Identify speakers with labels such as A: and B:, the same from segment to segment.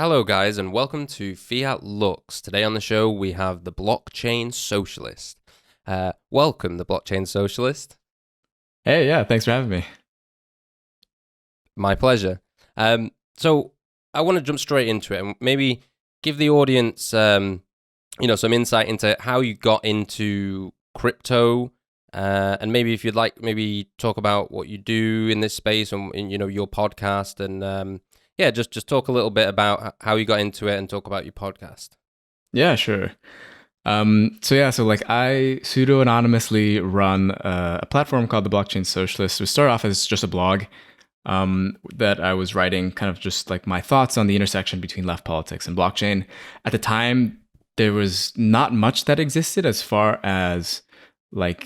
A: Hello, guys, and welcome to FIAT LUX. Today on the show, we have the Blockchain Socialist. Welcome, the Blockchain Socialist.
B: Hey, yeah, thanks for having me.
A: My pleasure. So I want to jump straight into it and maybe give the audience, some insight into how you got into crypto, and maybe if you'd like, maybe talk about what you do in this space and your podcast and. Just talk a little bit about how you got into it and talk about your podcast.
B: Yeah, sure. So I pseudo-anonymously run a platform called the Blockchain Socialist. We started off as just a blog that I was writing kind of just like my thoughts on the intersection between left politics and blockchain. At the time, there was not much that existed as far as a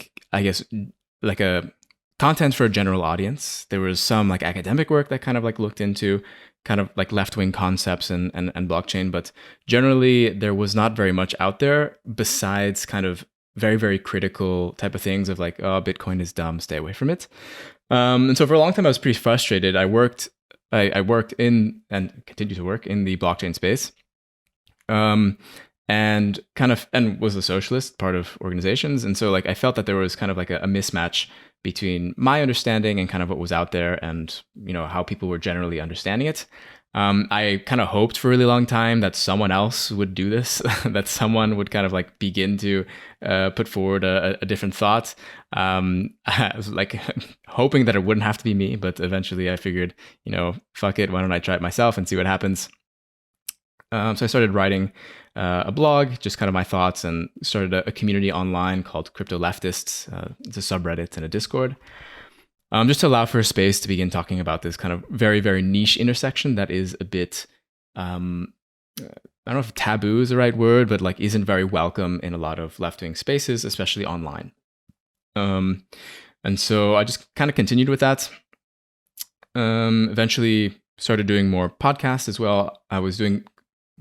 B: content for a general audience. There was some like academic work that kind of like looked into kind of like left-wing concepts and blockchain, but generally there was not very much out there besides kind of very, very critical type of things of like, oh, Bitcoin is dumb, stay away from it. And so for a long time I was pretty frustrated. I worked in and continue to work in the blockchain space. And was a socialist, part of organizations. And so like I felt that there was kind of like a mismatch between my understanding and kind of what was out there and, how people were generally understanding it. I kind of hoped for a really long time that someone else would do this, that someone would kind of like begin to put forward a different thought. I was like hoping that it wouldn't have to be me, but eventually I figured, fuck it, why don't I try it myself and see what happens? So I started writing a blog, just kind of my thoughts, and started a community online called Crypto Leftists. It's a subreddit and a Discord, just to allow for a space to begin talking about this kind of very, very niche intersection that is a bit, I don't know if taboo is the right word, but like isn't very welcome in a lot of left-wing spaces, especially online. And so I just kind of continued with that. Eventually started doing more podcasts as well. I was doing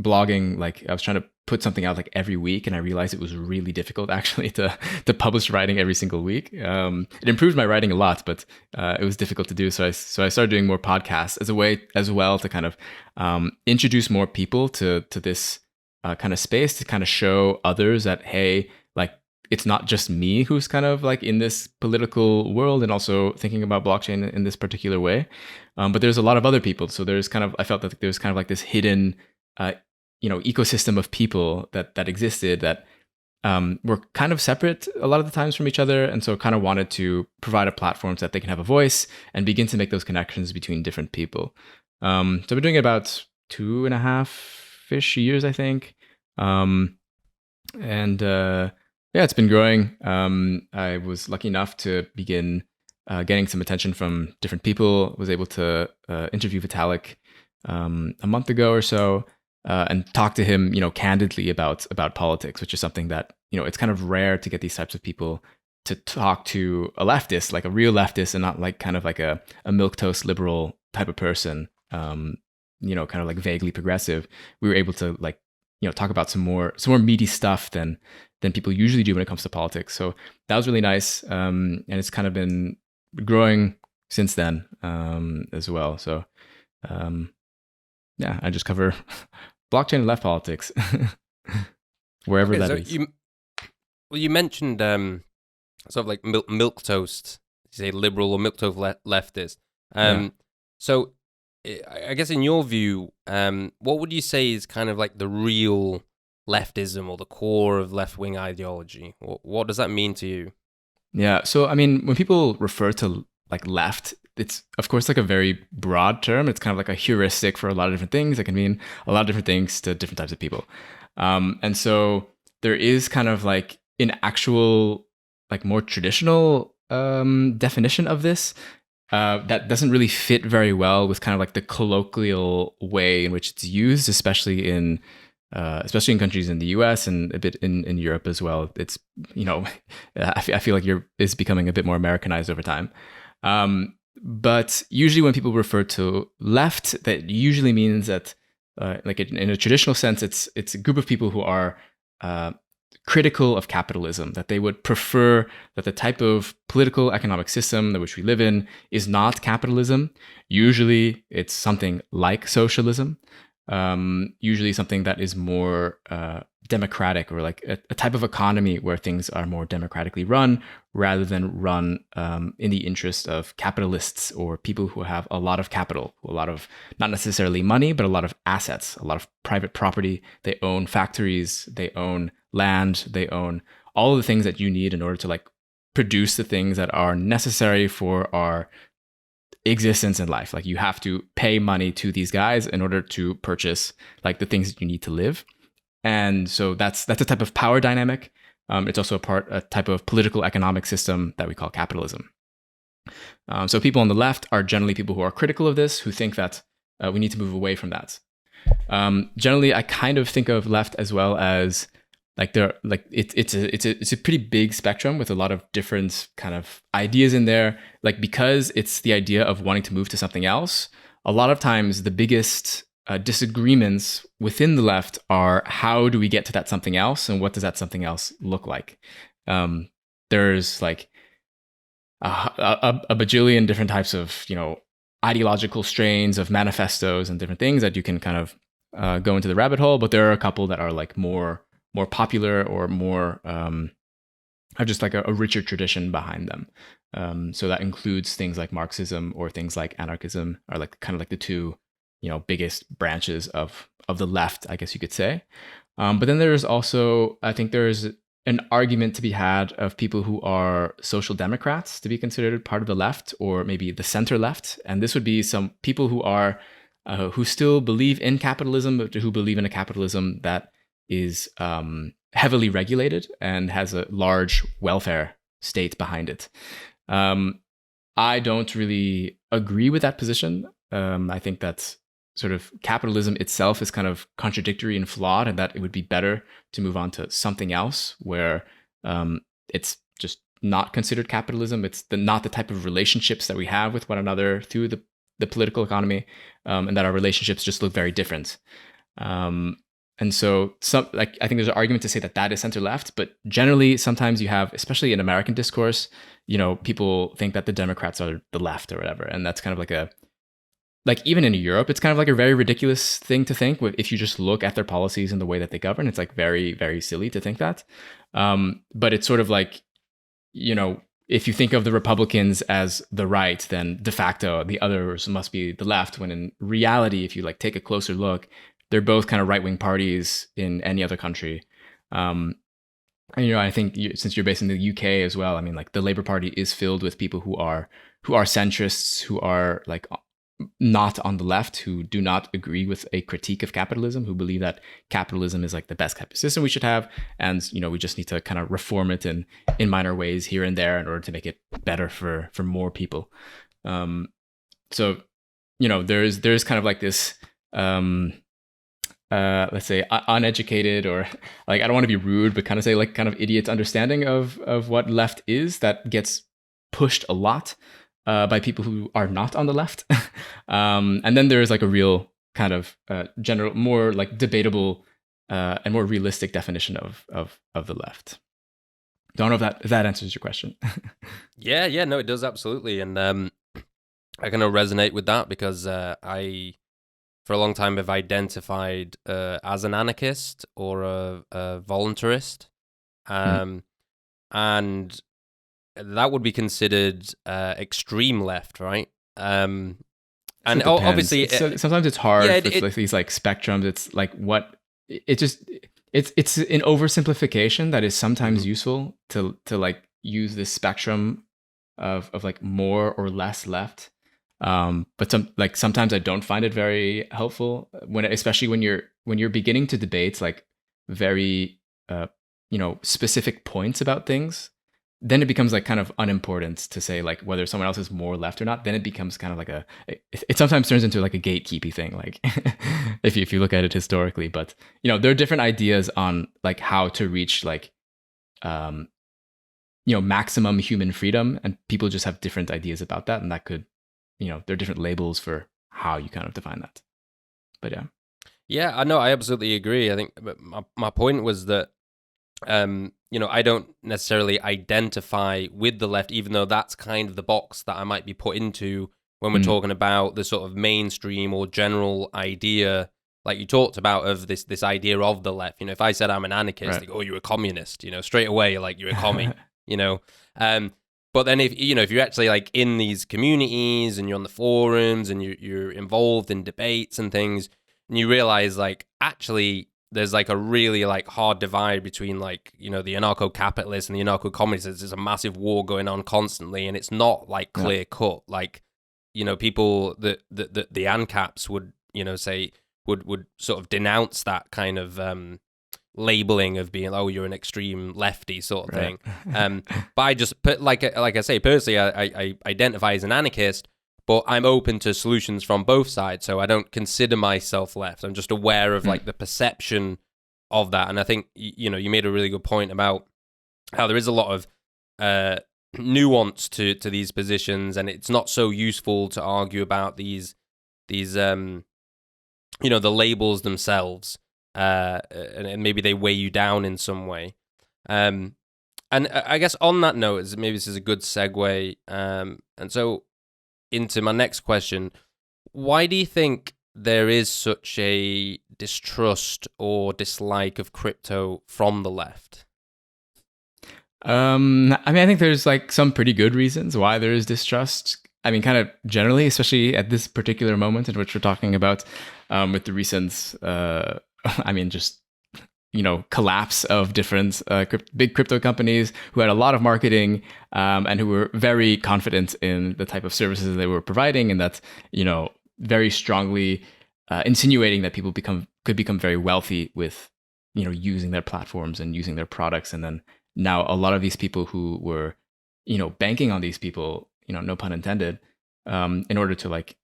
B: blogging, like I was trying to put something out like every week, and I realized it was really difficult actually to publish writing every single week. It improved my writing a lot, but it was difficult to do. So I started doing more podcasts as a way as well to kind of introduce more people to this kind of space, to kind of show others that, hey, like it's not just me who's kind of like in this political world and also thinking about blockchain in this particular way. But there's a lot of other people. So I felt that there's kind of like this hidden ecosystem of people that existed that were kind of separate a lot of the times from each other. And so kind of wanted to provide a platform so that they can have a voice and begin to make those connections between different people. So I've been doing it about 2.5-ish years, I think. It's been growing. I was lucky enough to begin getting some attention from different people. Was able to interview Vitalik a month ago or so. And talk to him, candidly about politics, which is something that, it's kind of rare to get these types of people to talk to a leftist, like a real leftist, and not like kind of like a milquetoast liberal type of person, kind of like vaguely progressive. We were able to like, talk about some more meaty stuff than people usually do when it comes to politics. So that was really nice. And it's kind of been growing since then as well. So I just cover blockchain and left politics, wherever that is.
A: You mentioned sort of like milquetoast, you say liberal or milquetoast leftist. So I guess in your view, what would you say is kind of like the real leftism or the core of left-wing ideology? What does that mean to you?
B: Yeah, so I mean, when people refer to like left, it's of course like a very broad term. It's kind of like a heuristic for a lot of different things. It can mean a lot of different things to different types of people. And so there is kind of like an actual, like more traditional definition of this that doesn't really fit very well with kind of like the colloquial way in which it's used, especially in countries in the US and a bit in Europe as well. It's, I feel like it's becoming a bit more Americanized over time. But usually when people refer to left, that usually means that, like in a traditional sense, it's a group of people who are critical of capitalism, that they would prefer that the type of political economic system that which we live in is not capitalism. Usually it's something like socialism. usually something that is more democratic, or like a type of economy where things are more democratically run rather than run in the interest of capitalists or people who have a lot of capital, a lot of not necessarily money, but a lot of assets, a lot of private property. They own factories, they own land, they own all of the things that you need in order to like produce the things that are necessary for our existence in life. Like you have to pay money to these guys in order to purchase like the things that you need to live. And so that's a type of power dynamic. It's also a type of political economic system that we call capitalism. So people on the left are generally people who are critical of this, who think that we need to move away from that. Generally, I kind of think of left as well as like it's a pretty big spectrum with a lot of different kind of ideas in there. Like because it's the idea of wanting to move to something else, a lot of times the biggest disagreements within the left are how do we get to that something else, and what does that something else look like? There's like a bajillion different types of ideological strains of manifestos and different things that you can kind of go into the rabbit hole, but there are a couple that are like more popular or more have just like a richer tradition behind them. So that includes things like Marxism or things like anarchism, are like kind of like the two biggest branches of the left, I guess you could say. But then there's also, I think there's an argument to be had of people who are social democrats to be considered part of the left, or maybe the center left. And this would be some people who are who still believe in capitalism, but who believe in a capitalism that is heavily regulated and has a large welfare state behind it. I don't really agree with that position. I think that sort of capitalism itself is kind of contradictory and flawed, and that it would be better to move on to something else where it's just not considered capitalism. It's not the type of relationships that we have with one another through the political economy, and that our relationships just look very different. And so I think there's an argument to say that is center left, but generally sometimes you have, especially in American discourse, people think that the Democrats are the left or whatever. And that's kind of like even in Europe, it's kind of like a very ridiculous thing to think. If you just look at their policies and the way that they govern, it's like very, very silly to think that. But it's sort of like, if you think of the Republicans as the right, then de facto the others must be the left, when in reality, if you like take a closer look, they're both kind of right-wing parties in any other country. And, I think since you're based in the UK as well, I mean, like the Labour Party is filled with people who are centrists, who are like not on the left, who do not agree with a critique of capitalism, who believe that capitalism is like the best type of system we should have. And, we just need to kind of reform it in minor ways here and there in order to make it better for more people. So, there's kind of like this, let's say uneducated, or like, I don't want to be rude, but kind of say like kind of idiot understanding of what left is, that gets pushed a lot by people who are not on the left. And then there's like a real kind of general, more like debatable and more realistic definition of the left. Don't know if that answers your question.
A: Yeah, no, it does absolutely. And I kind of resonate with that because I, for a long time, have identified as an anarchist or a voluntarist. And that would be considered extreme left, right? And obviously,
B: sometimes it's hard with these like spectrums. It's like it's an oversimplification that is sometimes useful to like use this spectrum of like more or less left. But sometimes I don't find it very helpful especially when you're beginning to debate like very specific points about things. Then it becomes like kind of unimportant to say like whether someone else is more left or not. Then it becomes kind of like it sometimes turns into like a gatekeeping thing, like if you look at it historically. But there are different ideas on like how to reach like maximum human freedom, and people just have different ideas about that, and that could there are different labels for how you kind of define that. But
A: yeah, I know, I absolutely agree. I think my point was that I don't necessarily identify with the left, even though that's kind of the box that I might be put into when we're talking about the sort of mainstream or general idea like you talked about, of this idea of the left. If I said I'm an anarchist,
B: Right.
A: they go, "Oh, you're a communist," straight away, like you're a commie, But then if you're actually like in these communities and you're on the forums and you're involved in debates and things, and you realize like actually there's like a really like hard divide between like the anarcho-capitalists and the anarcho-communists. There's a massive war going on constantly, and it's not like clear cut. Like people that the ANCAPs would say would sort of denounce that kind of labeling of being, oh, you're an extreme lefty sort of thing. But I just put like I say, personally, I identify as an anarchist, but I'm open to solutions from both sides. So I don't consider myself left. I'm just aware of like the perception of that. And I think you made a really good point about how there is a lot of nuance to these positions, and it's not so useful to argue about these the labels themselves. And maybe they weigh you down in some way. And I guess on that note, maybe this is a good segue. And so into my next question, why do you think there is such a distrust or dislike of crypto from the left?
B: I think there's like some pretty good reasons why there is distrust. I mean, kind of generally, especially at this particular moment in which we're talking about with the recent collapse of different big crypto companies who had a lot of marketing and who were very confident in the type of services they were providing, and that very strongly insinuating that people could become very wealthy with using their platforms and using their products. And then now a lot of these people who were banking on these people, no pun intended, in order to like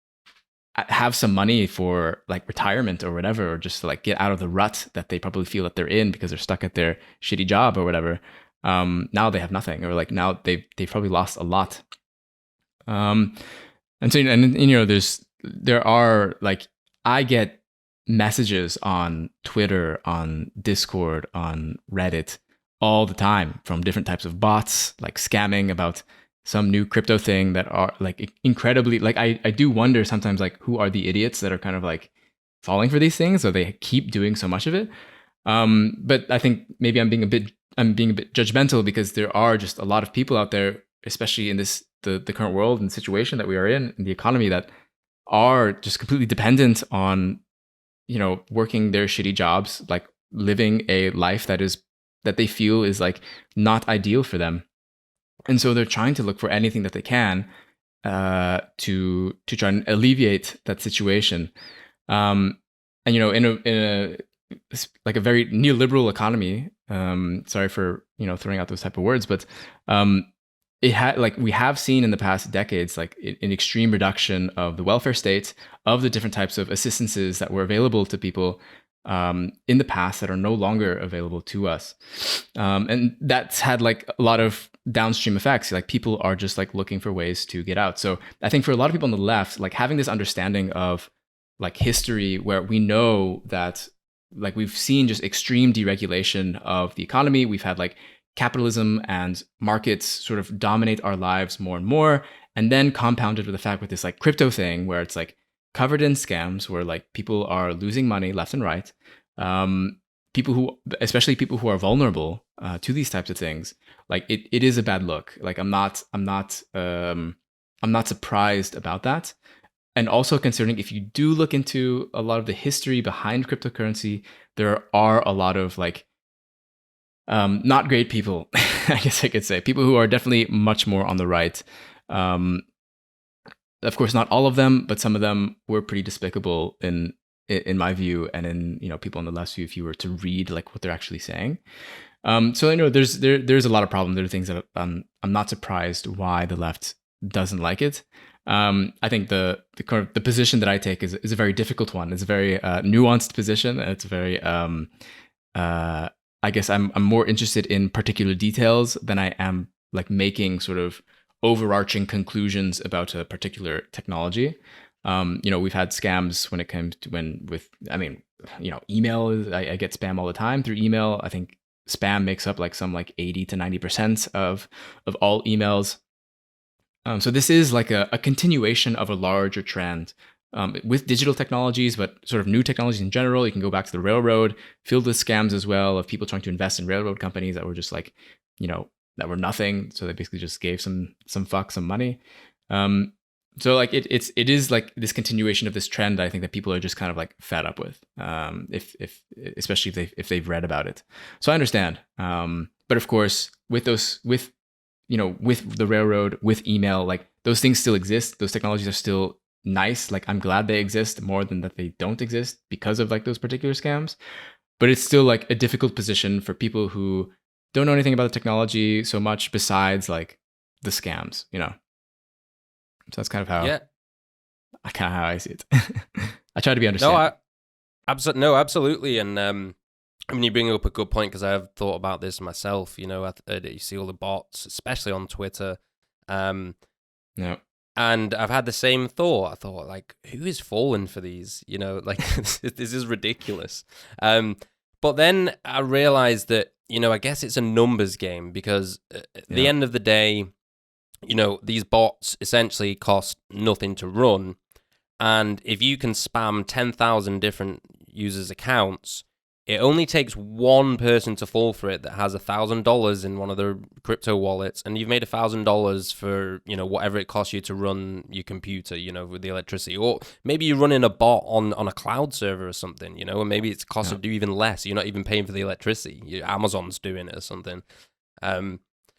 B: have some money for like retirement or whatever, or just to like get out of the rut that they probably feel that they're in because they're stuck at their shitty job or whatever. Now they have nothing, or like now they've probably lost a lot. And so there are like, I get messages on Twitter, on Discord, on Reddit all the time from different types of bots, like scamming about some new crypto thing that are like incredibly, like I do wonder sometimes, like, who are the idiots that are kind of like falling for these things, or they keep doing so much of it. But I think maybe I'm being a bit judgmental, because there are just a lot of people out there, especially in the current world and situation that we are in the economy, that are just completely dependent on working their shitty jobs, like living a life that they feel is like not ideal for them. And so they're trying to look for anything that they can to try and alleviate that situation. And in a like a very neoliberal economy, sorry for throwing out those type of words, but it had, like, we have seen in the past decades, like an extreme reduction of the welfare state, of the different types of assistances that were available to people in the past that are no longer available to us. And that's had like a lot of downstream effects. Like, people are just like looking for ways to get out. So I think for a lot of people on the left, like having this understanding of like history, where we know that like we've seen just extreme deregulation of the economy. We've had like capitalism and markets sort of dominate our lives more and more. And then compounded with the fact with this like crypto thing, where it's like covered in scams, where like people are losing money left and right. Especially people who are vulnerable to these types of things, like it is a bad look. Like I'm not surprised about that. And also considering, if you do look into a lot of the history behind cryptocurrency, there are a lot of like not great people, I guess I could say, people who are definitely much more on the right. Of course, not all of them, but some of them were pretty despicable in my view, and in people on the left's view, if you were to read like what they're actually saying. So there's a lot of problems. There are things that I'm not surprised why the left doesn't like it. I think the position that I take is a very difficult one. It's a very nuanced position. And it's very I guess I'm more interested in particular details than I am like making sort of overarching conclusions about a particular technology. We've had scams when it comes to email. I get spam all the time through email. I think spam makes up like 80 to 90% of all emails. So this is like a continuation of a larger trend with digital technologies, but sort of new technologies in general. You can go back to the railroad, filled with scams as well, of people trying to invest in railroad companies that were just like, that were nothing. So they basically just gave some fuck some money. So like it is like this continuation of this trend. I think that people are just kind of like fed up with, if especially if they've read about it. So I understand. But of course, with the railroad, with email, like those things still exist. Those technologies are still nice. Like I'm glad they exist more than that they don't exist because of like those particular scams. But it's still like a difficult position for people who don't know anything about the technology so much besides like the scams, So that's kind of how I see it. I try to be understanding.
A: Absolutely. And I mean, you bring up a good point because I have thought about this myself. You see all the bots, especially on Twitter.
B: Yeah.
A: And I've had the same thought. I thought, like, who is falling for these? Like, this is ridiculous. But then I realized that, I guess it's a numbers game because at the end of the day, these bots essentially cost nothing to run. And if you can spam 10,000 different users' accounts, it only takes one person to fall for it that has $1,000 in one of their crypto wallets, and you've made $1,000 for whatever it costs you to run your computer, with the electricity, or maybe you're running a bot on a cloud server or something, and maybe it's cost to do even less. You're not even paying for the electricity. Amazon's doing it or something.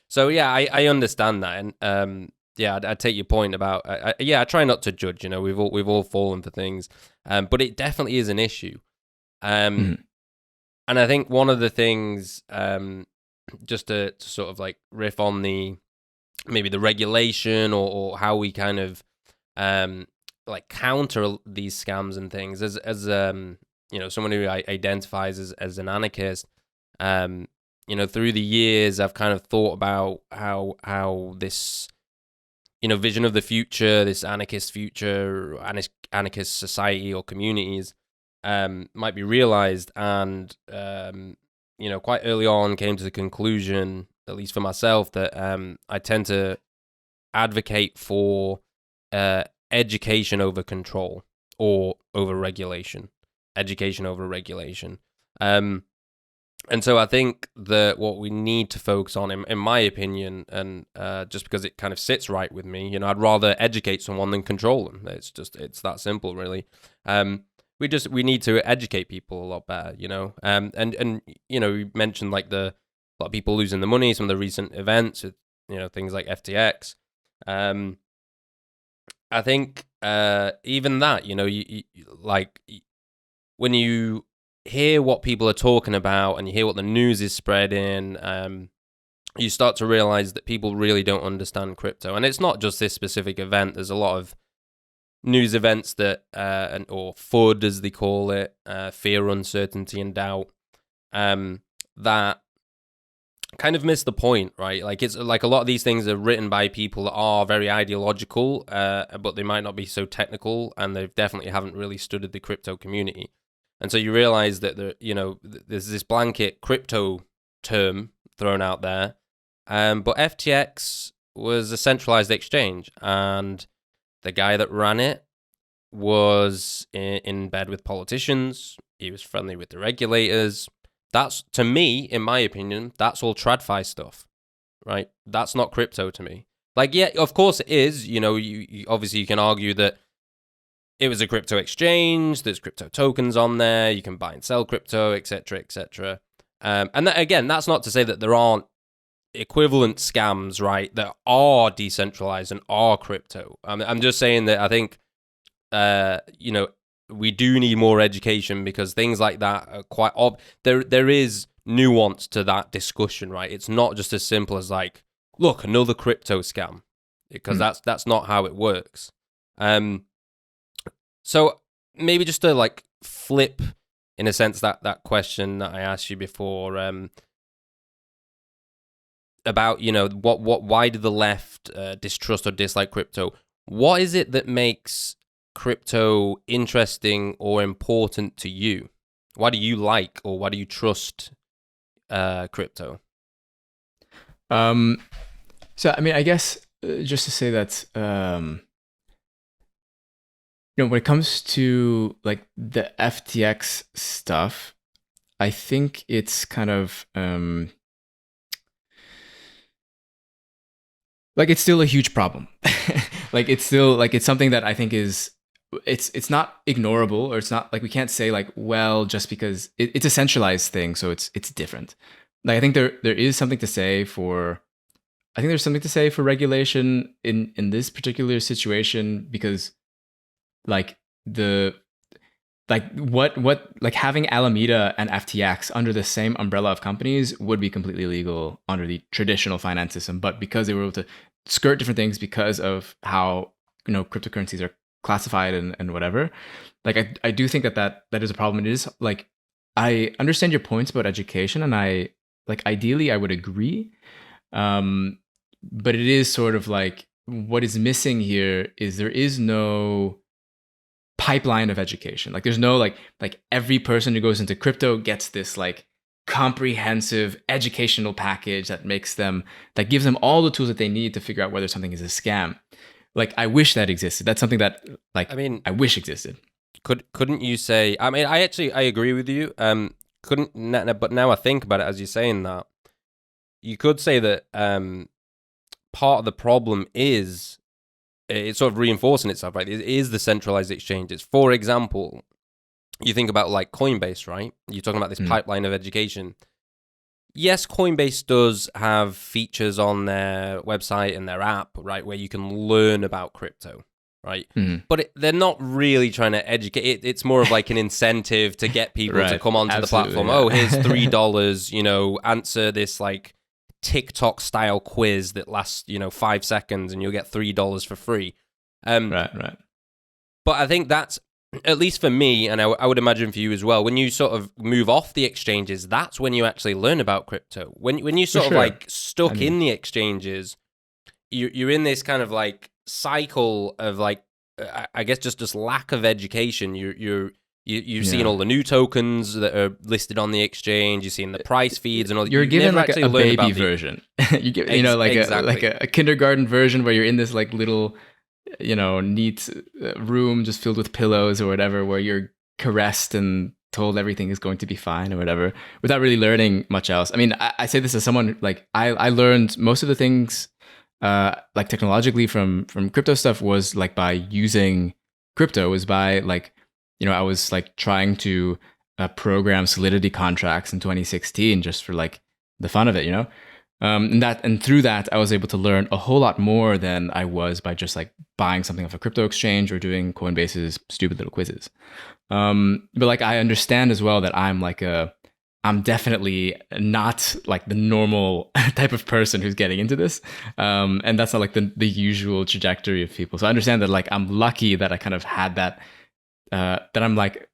A: So yeah, I understand that, and I take your point about I try not to judge. We've all fallen for things, but it definitely is an issue. And I think one of the things, just to sort of like riff on maybe the regulation or how we kind of like counter these scams and things, as someone who identifies as an anarchist, through the years I've kind of thought about how this vision of the future, this anarchist future, anarchist society or communities might be realized, and quite early on came to the conclusion, at least for myself, that I tend to advocate for education over control or over regulation. Education over regulation. And so I think that what we need to focus on, in my opinion, and just because it kind of sits right with me, I'd rather educate someone than control them. It's that simple, really. We need to educate people a lot better, and you mentioned like a lot of people losing the money, some of the recent events with, things like FTX. I think even that, you like when you hear what people are talking about and you hear what the news is spreading, you start to realize that people really don't understand crypto. And it's not just this specific event. There's a lot of news events that, or FUD as they call it, fear, uncertainty, and doubt, that kind of miss the point, right? Like it's like a lot of these things are written by people that are very ideological, but they might not be so technical, and they definitely haven't really studied the crypto community. And so you realize that there's this blanket crypto term thrown out there, but FTX was a centralized exchange, and the guy that ran it was in bed with politicians. He was friendly with the regulators. That's, to me, in my opinion, that's all TradFi stuff, right? That's not crypto to me. Like, yeah, of course it is. You obviously you can argue that it was a crypto exchange. There's crypto tokens on there. You can buy and sell crypto, etc., etc. And that, again, that's not to say that there aren't equivalent scams, right, that are decentralized and are crypto. I'm just saying that I think, we do need more education, because things like that are quite there is nuance to that discussion, right? It's not just as simple as like, look, another crypto scam, because that's not how it works. So maybe just to like flip, in a sense, that question that I asked you before, about why did the left distrust or dislike crypto? What is it that makes crypto interesting or important to you? Why do you like, or why do you trust crypto?
B: So I mean, I guess just to say that when it comes to like the FTX stuff, I think it's kind of like it's still a huge problem. Like it's still like it's something that I think is it's not ignorable, or it's not like we can't say like, well, just because it's a centralized thing, so it's different. Like I think there is something to say for I think there's something to say for regulation in this particular situation, because like the what like having Alameda and FTX under the same umbrella of companies would be completely illegal under the traditional finance system, but because they were able to skirt different things because of how cryptocurrencies are classified and whatever, like I do think that is a problem. It is like I understand your points about education, and I like ideally I would agree, but it is sort of like what is missing here is there is no pipeline of education. Like there's no like every person who goes into crypto gets this like comprehensive educational package that gives them all the tools that they need to figure out whether something is a scam. Like I wish that existed. That's something that like I wish existed.
A: Couldn't you say? I mean, I agree with you. But now I think about it as you're saying that, you could say that part of the problem is it's sort of reinforcing itself, right? It is the centralized exchanges. For example, you think about like Coinbase, right? You're talking about this pipeline of education. Yes, Coinbase does have features on their website and their app, right, where you can learn about crypto, right? But they're not really trying to educate. It's more of like an incentive to get people to come onto the platform. Yeah. Oh, here's $3, answer this like TikTok style quiz that lasts 5 seconds and you'll get $3 for free.
B: Right.
A: But I think that's, at least for me, and I would imagine for you as well, when you sort of move off the exchanges, that's when you actually learn about crypto. When you sort of like stuck in the exchanges, you're in this kind of like cycle of like, I guess just lack of education. You've seen all the new tokens that are listed on the exchange. You've seen the price feeds and all.
B: You're given like a baby version. You give like a kindergarten version where you're in this like little neat room just filled with pillows or whatever, where you're caressed and told everything is going to be fine or whatever, without really learning much else. I mean, I say this as someone like I learned most of the things like technologically from crypto stuff was like by using crypto, was by like I was like trying to program Solidity contracts in 2016 just for like the fun of it, and through that I was able to learn a whole lot more than I was by just like buying something off a crypto exchange or doing Coinbase's stupid little quizzes. But like I understand as well that I'm definitely not like the normal type of person who's getting into this, and that's not like the usual trajectory of people. So I understand that like I'm lucky that I kind of had that. That I'm like,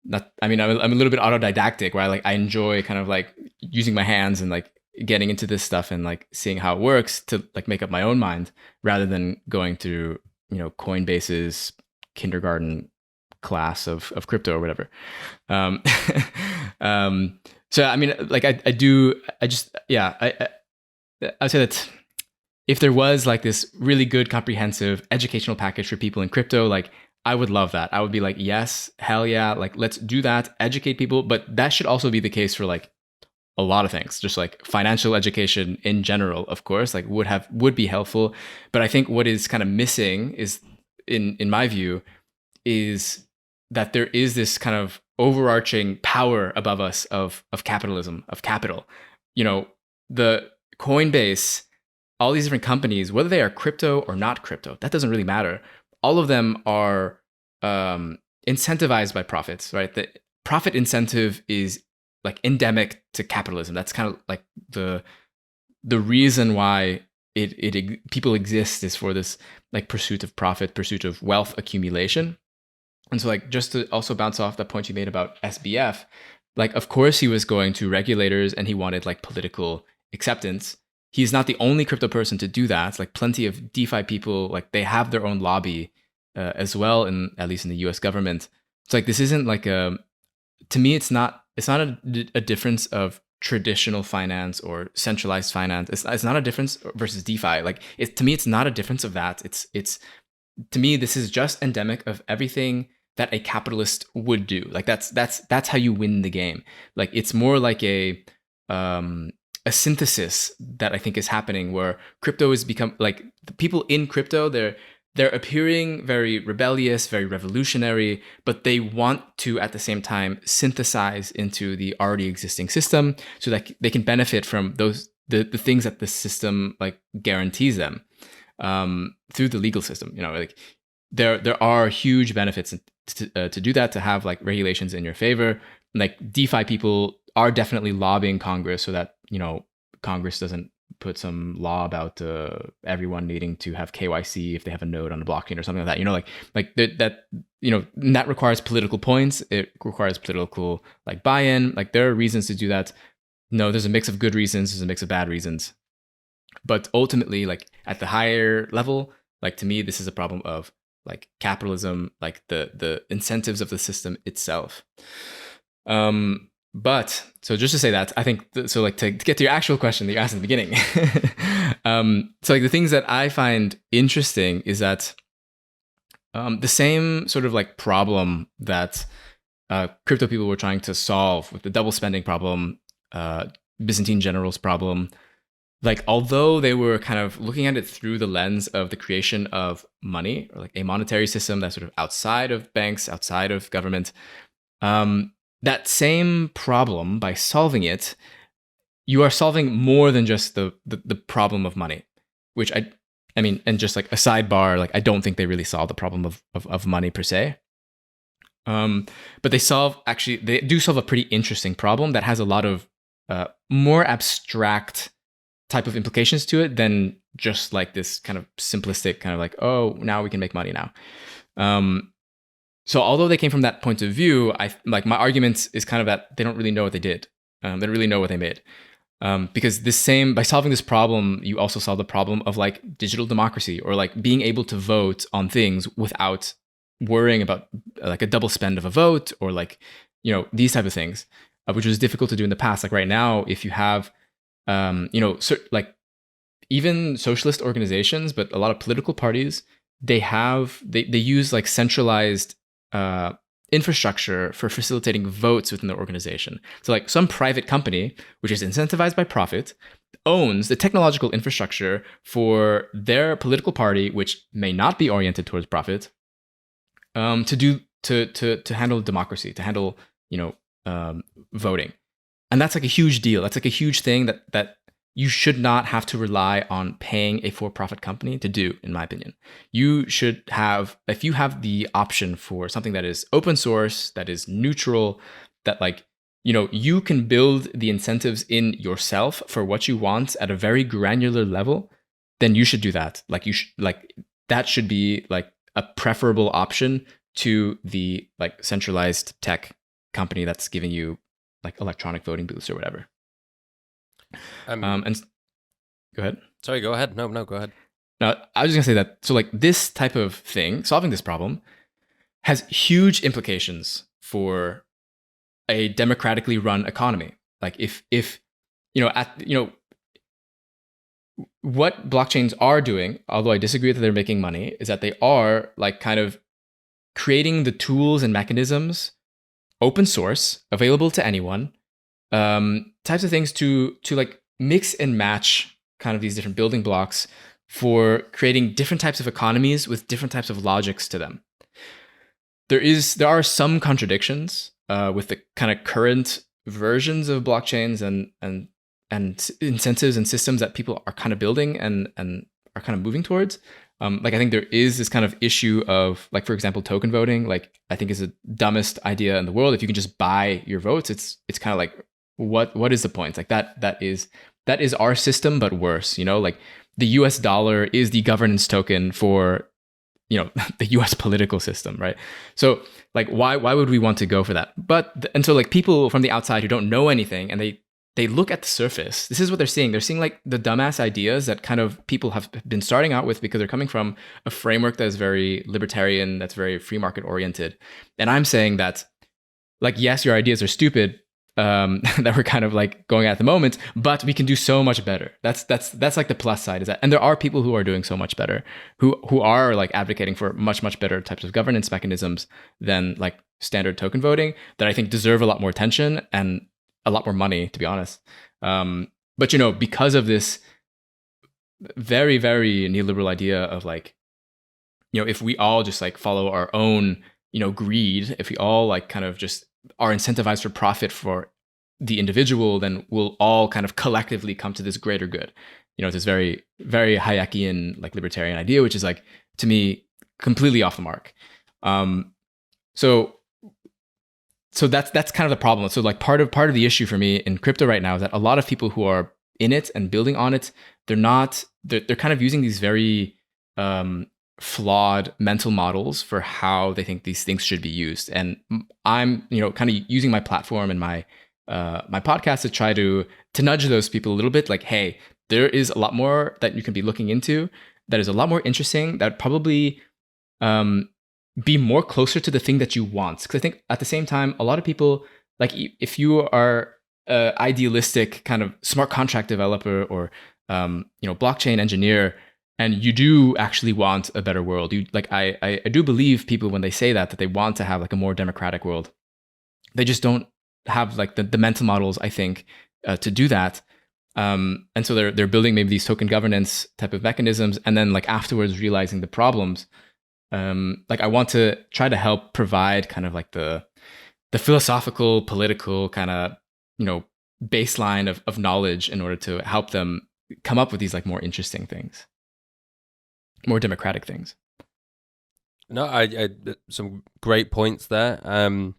B: not. I mean, I'm a little bit autodidactic, where I enjoy kind of like using my hands and like getting into this stuff and like seeing how it works to like make up my own mind, rather than going through Coinbase's kindergarten class of crypto or whatever. So I mean, like I'd say that if there was like this really good comprehensive educational package for people in crypto, like I would love that. I would be like, yes, hell yeah, like let's do that, educate people. But that should also be the case for like a lot of things, just like financial education in general, of course, like would be helpful. But I think what is kind of missing is, in my view, is that there is this kind of overarching power above us of capitalism, of capital. The Coinbase, all these different companies, whether they are crypto or not crypto, that doesn't really matter. All of them are incentivized by profits, right? The profit incentive is like endemic to capitalism. That's kind of like the reason why people exist, is for this like pursuit of profit, pursuit of wealth accumulation. And so like just to also bounce off that point you made about SBF, like of course he was going to regulators and he wanted like political acceptance. He's not the only crypto person to do that. It's like plenty of DeFi people, like they have their own lobby as well, at least in the US government. It's like, this isn't like to me, it's not a difference of traditional finance or centralized finance. It's not a difference versus DeFi. Like to me, it's not a difference of that. It's to me, this is just endemic of everything that a capitalist would do. Like that's how you win the game. Like it's more like a synthesis that I think is happening, where crypto has become like the people in crypto, they're appearing very rebellious, very revolutionary, but they want to at the same time synthesize into the already existing system so that they can benefit from the things that the system like guarantees them through the legal system. You know, like there are huge benefits to do that, to have like regulations in your favor. Like DeFi people are definitely lobbying Congress so that, you know, Congress doesn't put some law about everyone needing to have KYC if they have a node on a blockchain or something like that. You know, like that you know, that requires political points. It requires political like buy-in. Like there are reasons to do that. No, there's a mix of good reasons. There's a mix of bad reasons. But ultimately, like at the higher level, like to me, this is a problem of like capitalism, like the incentives of the system itself. But so just to say that, I think so like to get to your actual question that you asked in the beginning. So like the things that I find interesting is that the same sort of like problem that crypto people were trying to solve with the double spending problem, Byzantine generals problem, like although they were kind of looking at it through the lens of the creation of money, or like a monetary system that's sort of outside of banks, outside of government, that same problem, by solving it, you are solving more than just the problem of money, which I mean, and just like a sidebar, like I don't think they really solve the problem of money per se. But they do solve a pretty interesting problem that has a lot of more abstract type of implications to it than just like this kind of simplistic kind of like, oh, now we can make money now. So although they came from that point of view, I like my argument is kind of that they don't really know what they did. They don't really know what they made. Because by solving this problem, you also solve the problem of like digital democracy, or like being able to vote on things without worrying about like a double spend of a vote, or like, you know, these type of things, which was difficult to do in the past. Like right now, if you have, you know, like even socialist organizations, but a lot of political parties, they use like centralized infrastructure for facilitating votes within the organization. So like some private company, which is incentivized by profit, owns the technological infrastructure for their political party, which may not be oriented towards profit, to handle democracy, to handle, you know, voting. And that's like a huge deal. That's like a huge thing that you should not have to rely on paying a for-profit company to do, in my opinion. You should have, if you have the option for something that is open source, that is neutral, that like, you know, you can build the incentives in yourself for what you want at a very granular level, then you should do that. Like that should be like a preferable option to the like centralized tech company that's giving you like electronic voting booths or whatever. And go ahead.
A: Sorry, go ahead. No, go ahead.
B: No, I was just gonna say that. So like this type of thing, solving this problem, has huge implications for a democratically run economy. Like if what blockchains are doing, although I disagree that they're making money, is that they are like kind of creating the tools and mechanisms, open source, available to anyone, types of things to like mix and match kind of these different building blocks for creating different types of economies with different types of logics to them. There are some contradictions with the kind of current versions of blockchains and incentives and systems that people are kind of building and are kind of moving towards. Like I think there is this kind of issue of like, for example, token voting. Like I think is the dumbest idea in the world. If you can just buy your votes, it's kind of like what is the point? Like that is our system, but worse. You know, like the US dollar is the governance token for, you know, the US political system, right? So like why would we want to go for that? And so like people from the outside who don't know anything and they look at the surface, this is what they're seeing. They're seeing like the dumbass ideas that kind of people have been starting out with because they're coming from a framework that is very libertarian, that's very free market oriented. And I'm saying that like, yes, your ideas are stupid. that we're kind of like going at the moment, but we can do so much better. That's like the plus side is that, and there are people who are doing so much better, who are like advocating for much better types of governance mechanisms than like standard token voting that I think deserve a lot more attention and a lot more money, to be honest. But you know, because of this very neoliberal idea of like, you know, if we all just like follow our own, you know, greed, if we all like kind of just are incentivized for profit for the individual, then we'll all kind of collectively come to this greater good. You know, this very Hayekian like libertarian idea, which is like, to me, completely off the mark. So that's kind of the problem. So like part of the issue for me in crypto right now is that a lot of people who are in it and building on it, they're kind of using these very flawed mental models for how they think these things should be used. And I'm, you know, kind of using my platform and my podcast to try to nudge those people a little bit, like, hey, there is a lot more that you can be looking into that is a lot more interesting, that would probably be more closer to the thing that you want. Because I think at the same time, a lot of people, like, if you are an idealistic kind of smart contract developer or you know, blockchain engineer, and you do actually want a better world, you like, I do believe people when they say that they want to have like a more democratic world. They just don't have like the mental models, I think, to do that. And so they're building maybe these token governance type of mechanisms, and then like afterwards realizing the problems. Like I want to try to help provide kind of like the philosophical, political kind of, you know, baseline of knowledge in order to help them come up with these like more interesting things, more democratic things.
A: No, I some great points there. I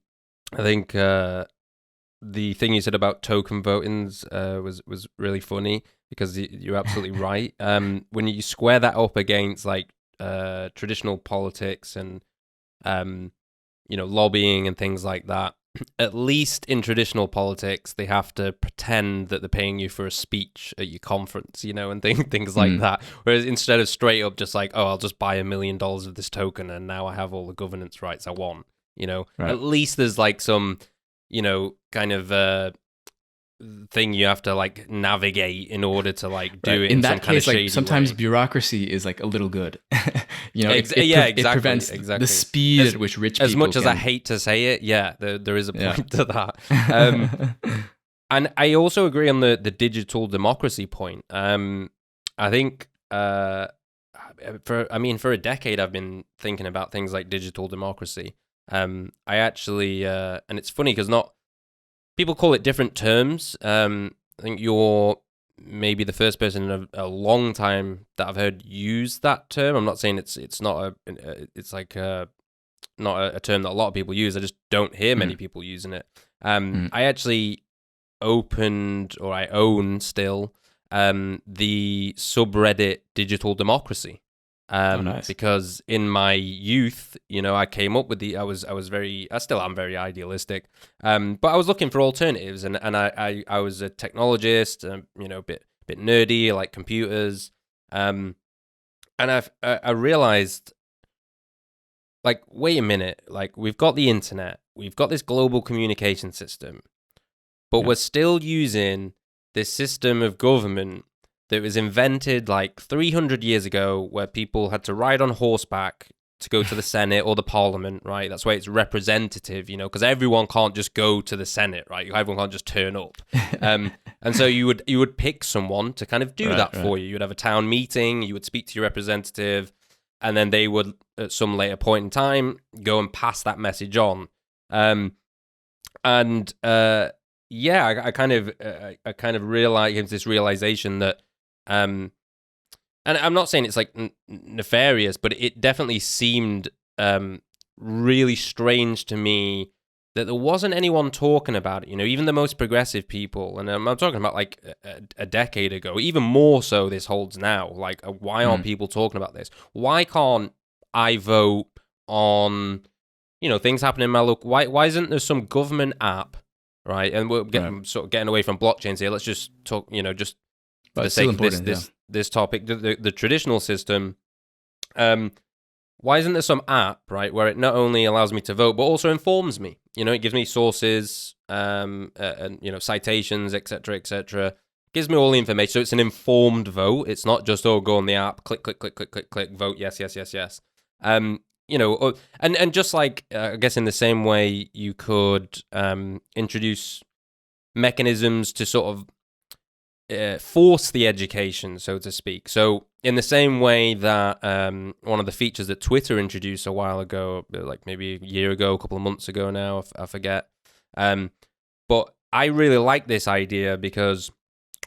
A: think the thing you said about token votings was really funny, because you're absolutely right. When you square that up against like traditional politics and you know, lobbying and things like that, at least in traditional politics, they have to pretend that they're paying you for a speech at your conference, you know, and things like that. Whereas instead of straight up just like, oh, I'll just buy $1 million of this token and now I have all the governance rights I want, you know, right. At least there's like some, you know, kind of thing you have to like navigate in order to like do it in that some case, kind of shady like
B: sometimes
A: way.
B: Bureaucracy is like a little good. You know,
A: exactly.
B: It prevents the speed at which rich people
A: as much as I hate to say it, there is a point to that. And I also agree on the digital democracy point. I think for a decade I've been thinking about things like digital democracy. I actually and it's funny because people call it different terms. I think you're maybe the first person in a long time that I've heard use that term. I'm not saying it's not not a term that a lot of people use. I just don't hear many people using it. I actually I own still the subreddit Digital Democracy. Nice. Because in my youth, you know, I came up with I still am very idealistic, but I was looking for alternatives, and I was a technologist, you know, a bit nerdy, like computers, and I realized, like, wait a minute, like we've got the internet, we've got this global communication system, but we're still using this system of government that was invented like 300 years ago, where people had to ride on horseback to go to the Senate or the Parliament, right? That's why it's representative, you know, because everyone can't just go to the Senate, right? Everyone can't just turn up. And so you would pick someone to kind of do that for you. You'd have a town meeting, you would speak to your representative, and then they would, at some later point in time, go and pass that message on. I kind of realized this realization that, and I'm not saying it's like nefarious, but it definitely seemed really strange to me that there wasn't anyone talking about it. You know, even the most progressive people, and I'm talking about like a decade ago, even more so this holds now. Like, why aren't people talking about this? Why can't I vote on, you know, things happening in my local? Why isn't there some government app, right? And we're sort of getting away from blockchains here. Let's just talk, you know, just for the sake of this topic, the traditional system. why isn't there some app, right, where it not only allows me to vote, but also informs me? It gives me sources, and citations, etc., etc. Gives me all the information, so it's an informed vote. It's not just go on the app, click, click, click, click, click, click, vote, yes, yes, yes, yes. And just like I guess in the same way you could introduce mechanisms to sort of force the education, so to speak. So in the same way that one of the features that Twitter introduced a while ago, like maybe a year ago, a couple of months ago now, I forget. But I really like this idea because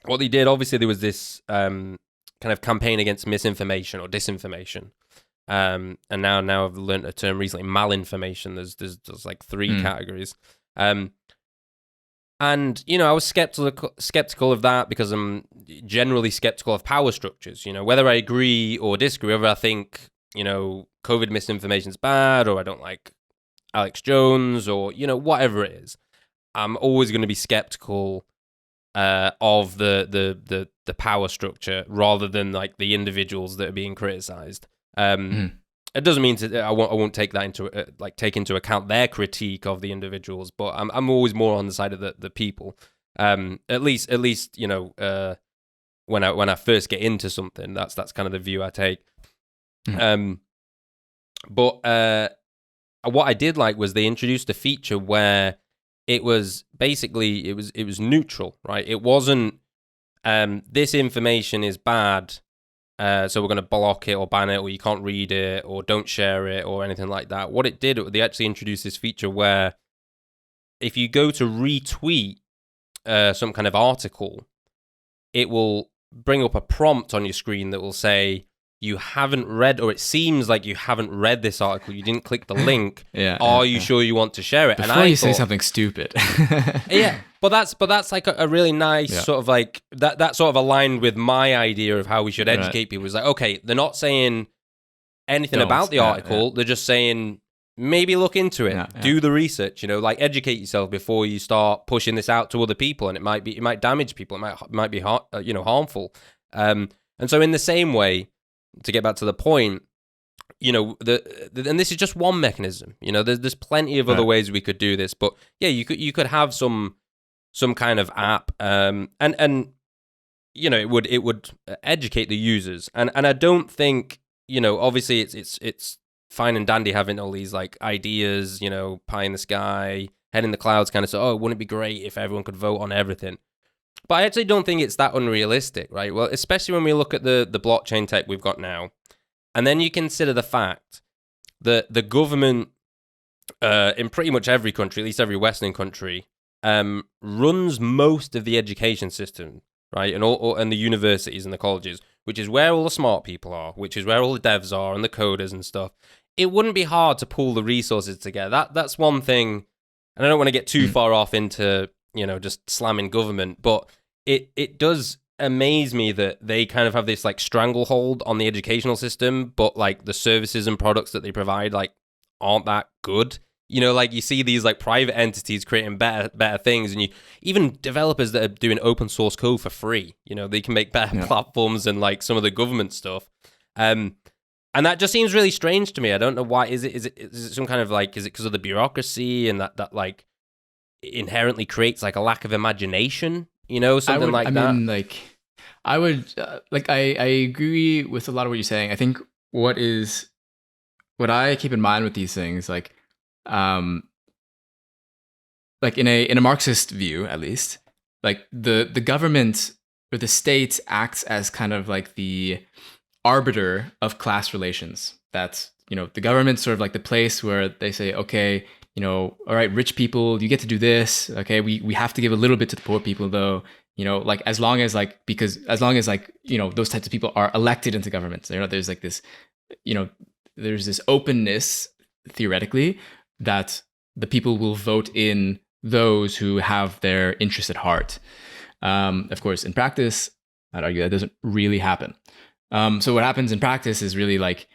A: what they did, obviously there was this kind of campaign against misinformation or disinformation. And now I've learned a term recently, malinformation. There's like three categories. And, I was skeptical of that because I'm generally skeptical of power structures. Whether I agree or disagree, whether I think, COVID misinformation is bad or I don't like Alex Jones or, whatever it is, I'm always going to be skeptical of the power structure rather than like the individuals that are being criticized. It doesn't mean I won't take that into account their critique of the individuals, but I'm always more on the side of the people. At least when I first get into something, that's kind of the view I take. But what I did like was they introduced a feature where it was basically it was neutral, right? It wasn't this information is bad. So we're going to block it or ban it, or you can't read it, or don't share it, or anything like that. What it did, they actually introduced this feature where if you go to retweet some kind of article, it will bring up a prompt on your screen that will say, you haven't read, or it seems like you haven't read this article, you didn't click the link. Are you sure you want to share it?
B: Before you say something stupid.
A: Yeah, but that's like a really nice sort of like that sort of aligned with my idea of how we should educate people. It's like, okay, they're not saying anything about the article, they're just saying maybe look into it, do the research, like educate yourself before you start pushing this out to other people, and it might damage people, it might be harmful. And so in the same way, to get back to the point, and this is just one mechanism. There's plenty of other ways we could do this, but yeah, you could have some kind of app, and it would educate the users, and I don't think obviously it's fine and dandy having all these like ideas, pie in the sky, head in the clouds kind of stuff. Oh, wouldn't it be great if everyone could vote on everything? But I actually don't think it's that unrealistic, right? Well, especially when we look at the blockchain tech we've got now. And then you consider the fact that the government in pretty much every country, at least every Western country, runs most of the education system, right? And the universities and the colleges, which is where all the smart people are, which is where all the devs are and the coders and stuff. It wouldn't be hard to pull the resources together. That's one thing. And I don't want to get too far off into just slamming government, but it does amaze me that they kind of have this like stranglehold on the educational system, but like the services and products that they provide like aren't that good. Like you see these like private entities creating better things, and even developers that are doing open source code for free, they can make better platforms than like some of the government stuff. And that just seems really strange to me. I don't know why. Is it some kind of like, is it because of the bureaucracy and that like inherently creates like a lack of imagination, something like that?
B: I mean, like, I would I agree with a lot of what you're saying. I think what I keep in mind with these things, like in a Marxist view, at least, like the government or the state acts as kind of like the arbiter of class relations. That's, the government's sort of like the place where they say, okay, all right, rich people, you get to do this. Okay, we have to give a little bit to the poor people, though. Like as long as those types of people are elected into government. There's like this, there's this openness theoretically that the people will vote in those who have their interest at heart. Of course, in practice, I'd argue that doesn't really happen. So what happens in practice is really like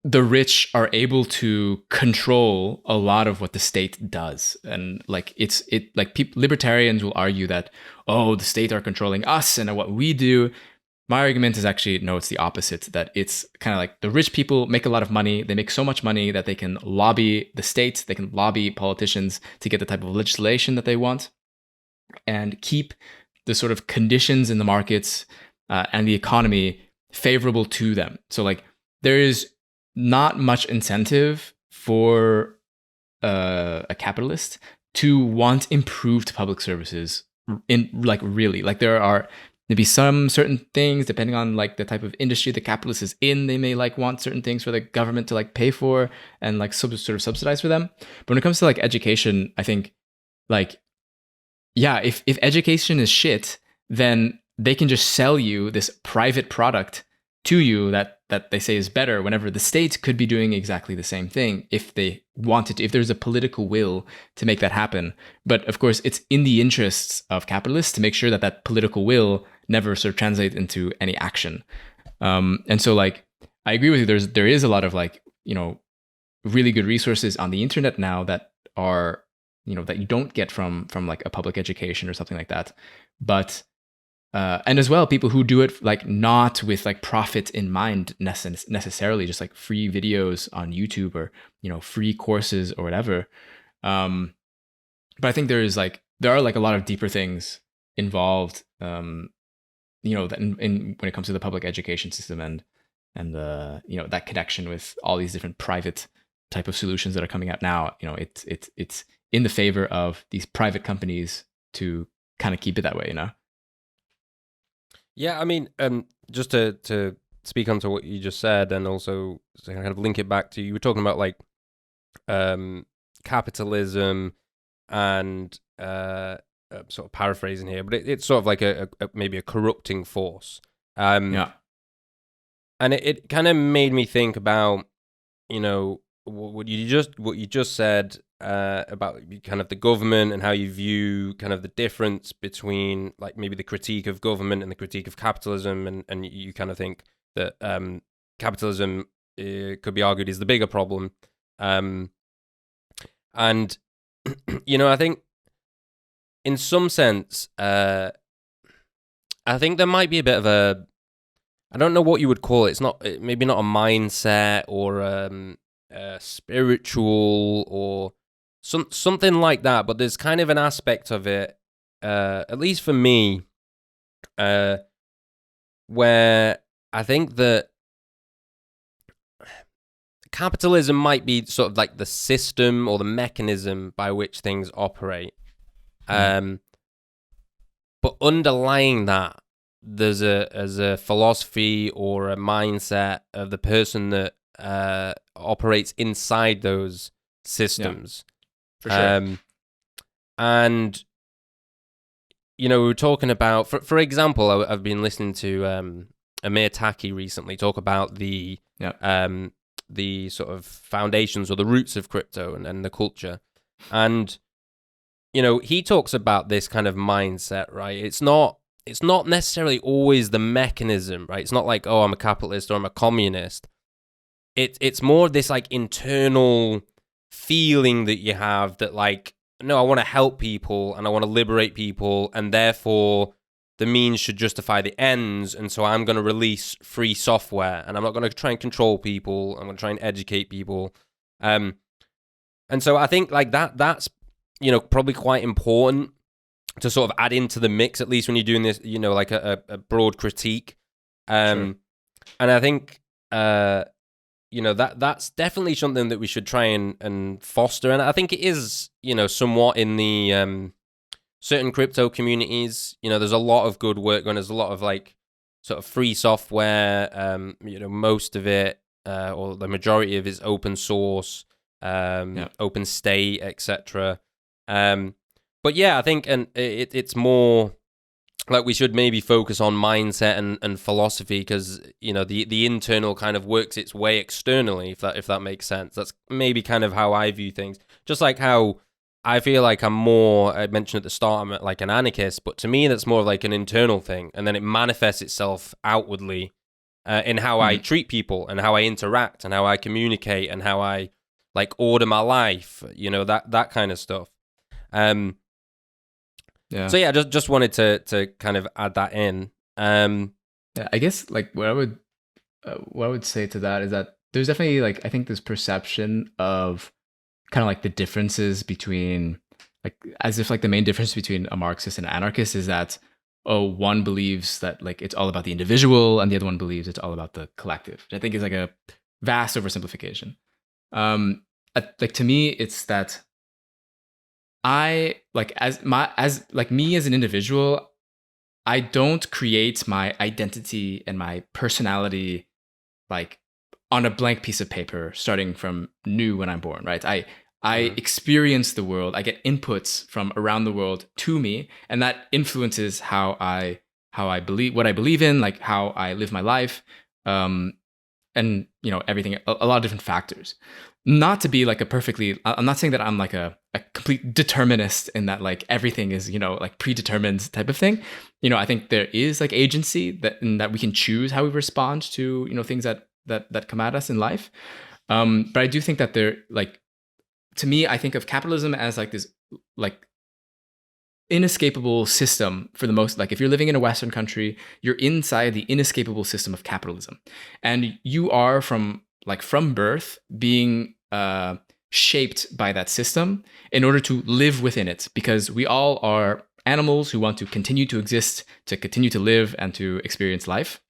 B: the rich are able to control a lot of what the state does. And like libertarians will argue that, oh, the state are controlling us and what we do. My argument is actually, no, it's the opposite, that it's kind of like the rich people make a lot of money. They make so much money that they can lobby the state, they can lobby politicians to get the type of legislation that they want and keep the sort of conditions in the markets and the economy favorable to them. So like there is not much incentive for a capitalist to want improved public services in like really like there are maybe some certain things depending on like the type of industry the capitalist is in. They may like want certain things for the government to like pay for and like sort of subsidize for them. But when it comes to like education, I think like, yeah, if education is shit, then they can just sell you this private product to you that they say is better, whenever the state could be doing exactly the same thing if they wanted to, if there's a political will to make that happen. But of course, it's in the interests of capitalists to make sure that that political will never sort of translate into any action. And so like, I agree with you. There is a lot of like, you know, really good resources on the internet now that are, you know, that you don't get from like a public education or something like that. But and as well, people who do it like not with like profit in mind necessarily, just like free videos on YouTube or, you know, free courses or whatever. But I think there are like a lot of deeper things involved, you know, that in when it comes to the public education system and you know, that connection with all these different private type of solutions that are coming out now. You know, it's in the favor of these private companies to kind of keep it that way, you know.
A: Yeah, I mean, just to speak onto what you just said, and also to kind of link it back to, you were talking about like capitalism and sort of paraphrasing here, but it's sort of like a maybe a corrupting force.
B: Yeah.
A: And it kind of made me think about, you know, what you just said about kind of the government and how you view kind of the difference between like maybe the critique of government and the critique of capitalism, and you kind of think that capitalism could be argued is the bigger problem, and you know, I think in some sense I think there might be a bit of a, I don't know what you would call it. It's not, maybe not a mindset or spiritual or something like that. But there's kind of an aspect of it, at least for me, where I think that capitalism might be sort of like the system or the mechanism by which things operate. But underlying that, there's a philosophy or a mindset of the person that operates inside those systems.
B: Yeah, for sure.
A: And you know, we were talking about, for example, I've been listening to Amir Taki recently talk about the sort of foundations or the roots of crypto and the culture. And you know, he talks about this kind of mindset, right? It's not necessarily always the mechanism, right? It's not like, oh, I'm a capitalist or I'm a communist. It's more of this like internal feeling that you have that like, no, I want to help people and I want to liberate people, and therefore the means should justify the ends, and so I'm going to release free software and I'm not going to try and control people. I'm going to try and educate people. And so I think like that's, you know, probably quite important to sort of add into the mix, at least when you're doing this, you know, like a broad critique.
B: Sure.
A: And I think, you know, that's definitely something that we should try and foster. And I think it is, you know, somewhat in the certain crypto communities. You know, there's a lot of good work going. There's a lot of like sort of free software. You know, most of it, or the majority of it is open source, open state, etc. But yeah, I think, and it's more like we should maybe focus on mindset and philosophy, because you know the internal kind of works its way externally, if that makes sense. That's maybe kind of how I view things. Just like how I feel like I'm more, I mentioned at the start, I'm like an anarchist, but to me that's more of like an internal thing, and then it manifests itself outwardly in how I treat people and how I interact and how I communicate and how I like order my life. You know, that kind of stuff. So yeah, just wanted to kind of add that in.
B: Yeah, I guess like what I would say to that is that there's definitely like I think this perception of kind of like the differences between like as if like the main difference between a Marxist and an anarchist is that oh one believes that like it's all about the individual and the other one believes it's all about the collective, which I think is like a vast oversimplification. Like to me it's that I like as like me as an individual, I don't create my identity and my personality like on a blank piece of paper starting from new when I'm born, right? I
A: Mm-hmm.
B: experience the world. I get inputs from around the world to me, and that influences how I believe what I believe in, like how I live my life, um, and you know everything. A lot of different factors. Not to be like a perfectly. I'm not saying that I'm like a complete determinist in that like everything is you know like predetermined type of thing. You know, I think there is like agency that in that we can choose how we respond to you know things that come at us in life. But I do think that there like to me, I think of capitalism as like this like inescapable system for the most like if you're living in a Western country, you're inside the inescapable system of capitalism. And you are from birth being shaped by that system in order to live within it because we all are animals who want to continue to exist, to continue to live and to experience life.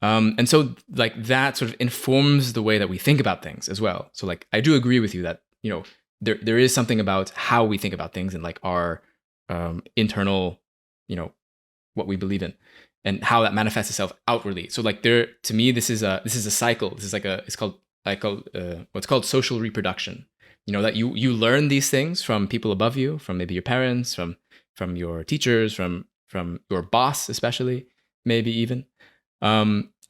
B: And so like that sort of informs the way that we think about things as well. So like I do agree with you that, you know, there is something about how we think about things and like our internal, you know, what we believe in and how that manifests itself outwardly. So like there to me this is a cycle. This is like a it's called what's called social reproduction. You know that you learn these things from people above you, from maybe your parents, from your teachers, from your boss especially, maybe even.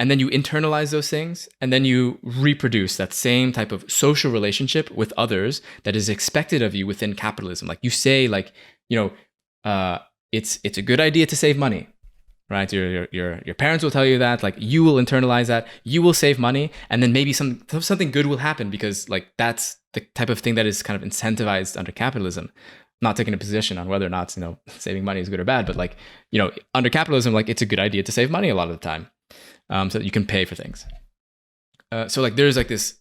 B: And then you internalize those things and then you reproduce that same type of social relationship with others that is expected of you within capitalism. Like you say, like, you know, it's a good idea to save money, right? Your parents will tell you that, like you will internalize that, you will save money, and then maybe something good will happen because like that's the type of thing that is kind of incentivized under capitalism. Not taking a position on whether or not you know saving money is good or bad, but like you know under capitalism, like it's a good idea to save money a lot of the time, so that you can pay for things. So like there's like this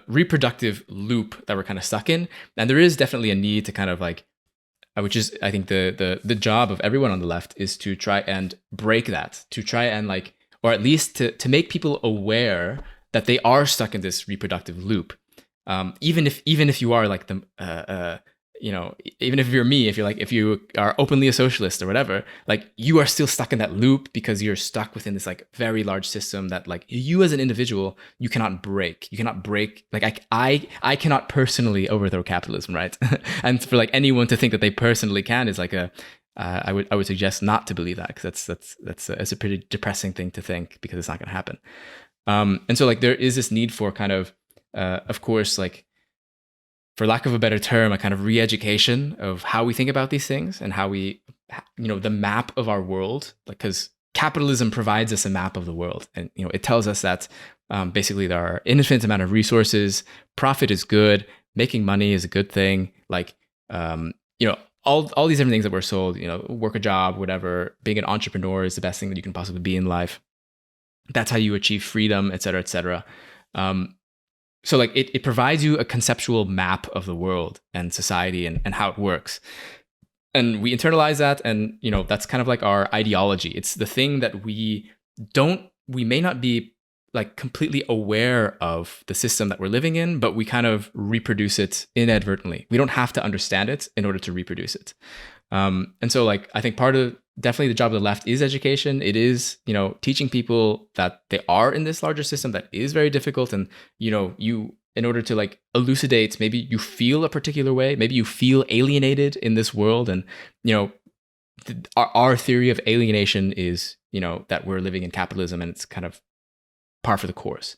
B: reproductive loop that we're kind of stuck in, and there is definitely a need to kind of like which is I think the job of everyone on the left is to try and break that, to try and like, or at least to make people aware that they are stuck in this reproductive loop. Even if you are like the you know, even if you're me, if you're like if you are openly a socialist or whatever, like you are still stuck in that loop because you're stuck within this like very large system that like you as an individual you cannot break. You cannot break. Like I cannot personally overthrow capitalism, right? And for like anyone to think that they personally can is like a I would suggest not to believe that because that's a pretty depressing thing to think because it's not going to happen. And so like there is this need for kind of course like for lack of a better term, a kind of re-education of how we think about these things and how we, you know, the map of our world. Like, because capitalism provides us a map of the world, and you know, it tells us that basically there are infinite amount of resources. Profit is good. Making money is a good thing. Like, you know, all these different things that we're sold. You know, work a job, whatever. Being an entrepreneur is the best thing that you can possibly be in life. That's how you achieve freedom, et cetera, et cetera. So like it provides you a conceptual map of the world and society and how it works. And we internalize that, and you know, that's kind of like our ideology. It's the thing that we may not be like completely aware of the system that we're living in, but we kind of reproduce it inadvertently. We don't have to understand it in order to reproduce it. And so like I think part of definitely the job of the left is education. It is, you know, teaching people that they are in this larger system that is very difficult. And, you know, you, in order to like elucidate, maybe you feel a particular way, maybe you feel alienated in this world. And, you know, our theory of alienation is, you know, that we're living in capitalism and it's kind of par for the course.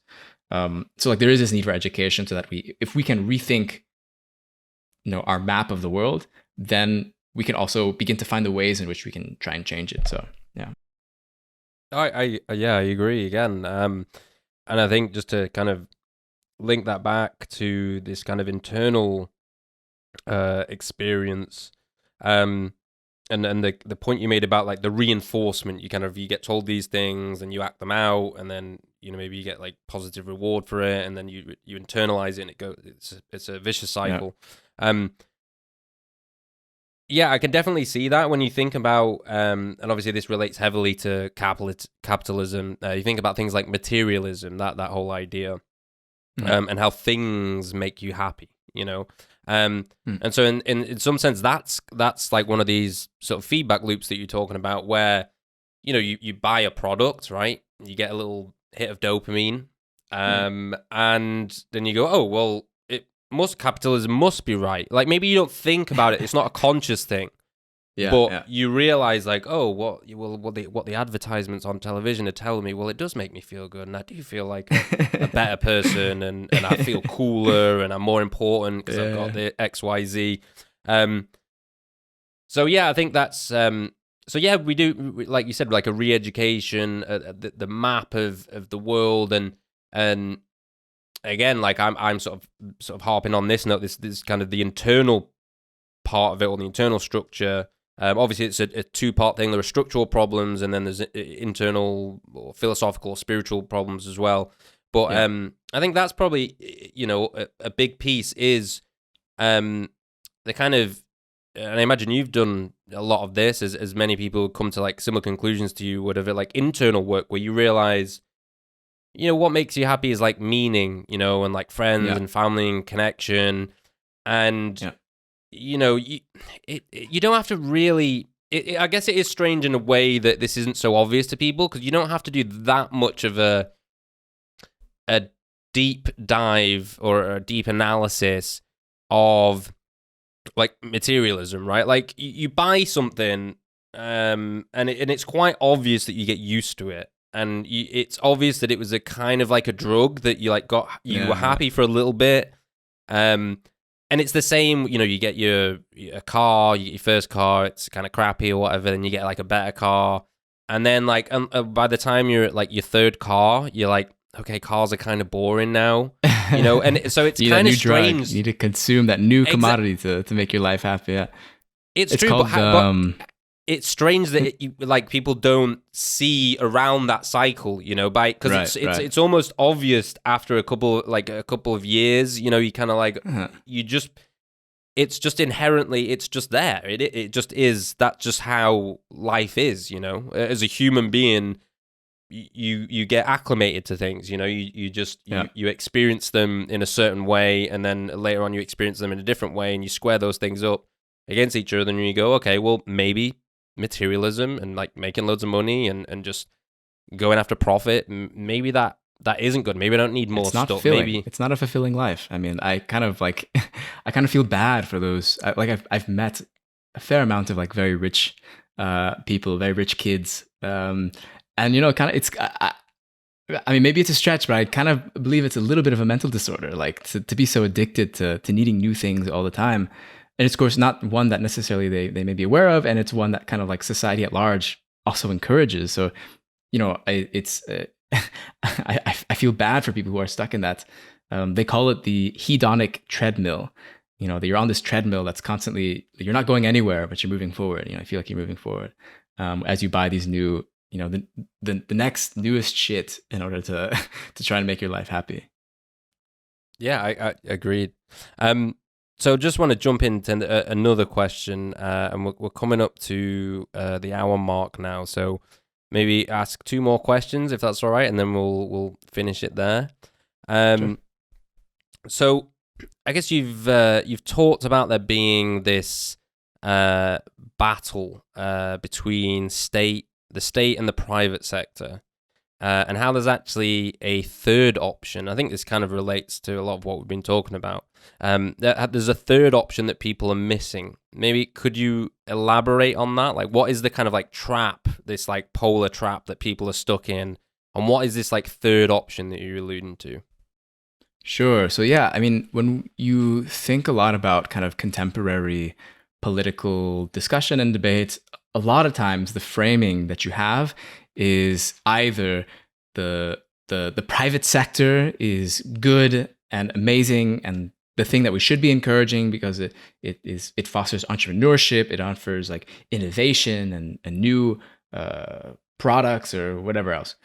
B: So like there is this need for education so that if we can rethink, you know, our map of the world, then we can also begin to find the ways in which we can try and change it. So, yeah.
A: I agree again. And I think just to kind of link that back to this kind of internal experience, the point you made about like the reinforcement, you get told these things and you act them out, and then maybe you get like positive reward for it, and then you internalize it, and it's a vicious cycle. Yeah, I can definitely see that when you think about, and obviously this relates heavily to capitalism. You think about things like materialism, that whole idea, and how things make you happy, and so in some sense, that's like one of these sort of feedback loops that you're talking about, where you buy a product, right? You get a little hit of dopamine, and then you go, oh well. Capitalism must be right. Like maybe you don't think about it; it's not a conscious thing. But you realize, like, oh, what the advertisements on television are telling me. Well, it does make me feel good, and I do feel like a better person, and I feel cooler, and I'm more important because I've got the XYZ. So yeah, I think that's. So yeah, we do, like you said, like a re-education, the map of the world, and. Again, like I'm sort of harping on this note, this kind of the internal part of it, or the internal structure. Obviously, it's a two-part thing. There are structural problems, and then there's internal or philosophical or spiritual problems as well. But I think that's probably a big piece is the kind of, and I imagine you've done a lot of this, as many people come to like similar conclusions to you, whatever, like internal work where you realize. What makes you happy is like meaning, and like friends and family and connection. And, you don't have to really, I guess it is strange in a way that this isn't so obvious to people, because you don't have to do that much of a deep dive or a deep analysis of like materialism, right? Like you buy something and it's quite obvious that you get used to it. And it's obvious that it was a kind of like a drug that you like got. You were happy for a little bit, and it's the same. You get your car, your first car. It's kind of crappy or whatever. Then you get like a better car, and then like by the time you're at like your third car, you're like, okay, cars are kind of boring now. And so it's kind of strange.
B: Drug. You need to consume that new commodity to make your life happy. Yeah,
A: it's true, but it's strange that like people don't see around that cycle, because it's almost obvious after a couple of years, you kind of like it's just inherently, it's just there. It just is. That's just how life is, As a human being, you get acclimated to things, you experience them in a certain way, and then later on you experience them in a different way, and you square those things up against each other, and you go, okay, well maybe materialism and like making loads of money and just going after profit, maybe that isn't good. Maybe I don't need more stuff.
B: Fulfilling.
A: Maybe
B: it's not a fulfilling life. I mean, I kind of feel bad for those. I've met a fair amount of like very rich people, very rich kids, and kind of it's. I mean, maybe it's a stretch, but I kind of believe it's a little bit of a mental disorder, like to be so addicted to needing new things all the time. And it's, of course, not one that necessarily they may be aware of, and it's one that kind of like society at large also encourages. So, I feel bad for people who are stuck in that. They call it the hedonic treadmill. That you're on this treadmill that's constantly, you're not going anywhere, but you're moving forward. I feel like you're moving forward as you buy these new, the next newest shit in order to try and make your life happy.
A: Yeah, I agreed. So just want to jump into another question, and we're coming up to the hour mark now. So maybe ask two more questions if that's all right, and then we'll finish it there. Sure. So I guess you've talked about there being this battle between the state and the private sector. And how there's actually a third option. I think this kind of relates to a lot of what we've been talking about. There's a third option that people are missing. Maybe could you elaborate on that? Like, what is the kind of like trap, this like polar trap that people are stuck in? And what is this like third option that you're alluding to?
B: Sure. So yeah, I mean, when you think a lot about kind of contemporary political discussion and debate, a lot of times the framing that you have is either the private sector is good and amazing and the thing that we should be encouraging because it fosters entrepreneurship, it offers like innovation and new products or whatever else.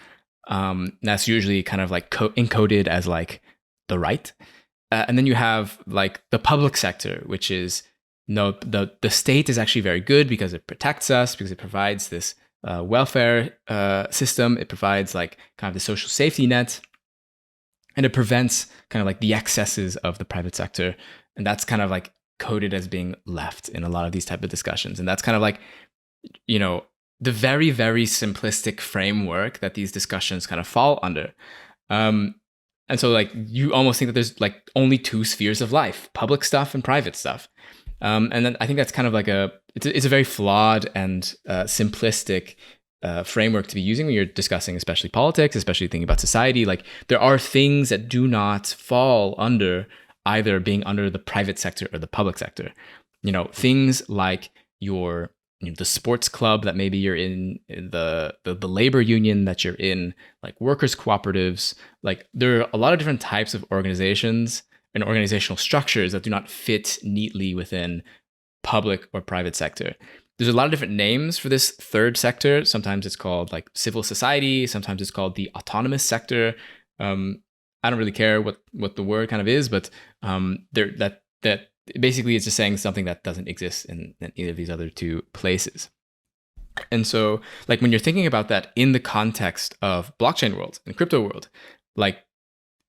B: That's usually kind of like encoded as like the right. And then you have like the public sector, which is the state is actually very good because it protects us, because it provides this welfare system. It provides like kind of the social safety net, and it prevents kind of like the excesses of the private sector. And that's kind of like coded as being left in a lot of these type of discussions. And that's kind of like, you know, the very, very simplistic framework that these discussions kind of fall under. And so like you almost think that there's like only two spheres of life, public stuff and private stuff. And then I think that's kind of like it's a very flawed and simplistic framework to be using when you're discussing, especially politics, especially thinking about society. Like there are things that do not fall under either being under the private sector or the public sector. You know, things like the sports club that maybe you're in, the labor union that you're in, like workers' cooperatives. Like there are a lot of different types of organizations and organizational structures that do not fit neatly within public or private sector. There's a lot of different names for this third sector. Sometimes it's called like civil society. Sometimes it's called the autonomous sector. I don't really care what the word kind of is, but that basically it's just saying something that doesn't exist in either of these other two places. And so like when you're thinking about that in the context of blockchain world and crypto world, like,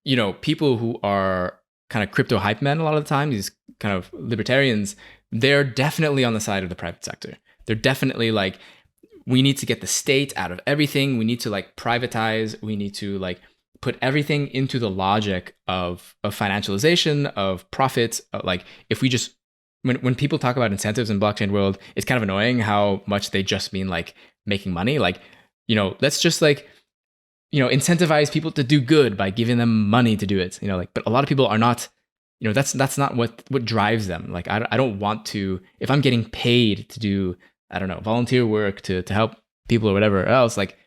B: you know, people who are kind of crypto hype men a lot of the time, these kind of libertarians, they're definitely on the side of the private sector. They're definitely like, we need to get the state out of everything. We need to like privatize. We need to like put everything into the logic of financialization, of profits. Like if we just, when people talk about incentives in blockchain world, it's kind of annoying how much they just mean like making money. Like, you know, let's just like, you know, incentivize people to do good by giving them money to do it, you know, like, but a lot of people are not, you know, that's not what drives them. Like, I don't want to, if I'm getting paid to do, I don't know, volunteer work to help people or whatever else, like,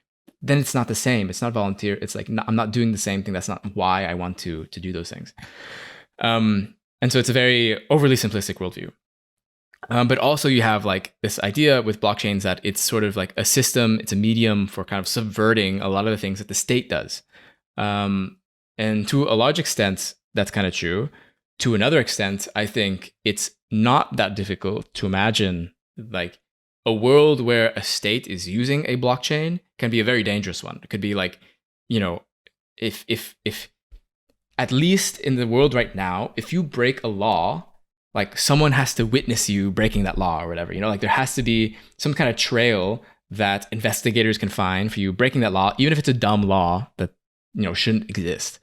B: then it's not the same. It's not volunteer. It's like, I'm not doing the same thing. That's not why I want to do those things. And so it's a very overly simplistic worldview. But also you have like this idea with blockchains that it's sort of like a system, it's a medium for kind of subverting a lot of the things that the state does. And to a large extent, that's kind of true. To another extent, I think it's not that difficult to imagine like a world where a state is using a blockchain can be a very dangerous one. It could be like, you know, if at least in the world right now, if you break a law, like someone has to witness you breaking that law or whatever, you know, like there has to be some kind of trail that investigators can find for you breaking that law, even if it's a dumb law that, you know, shouldn't exist.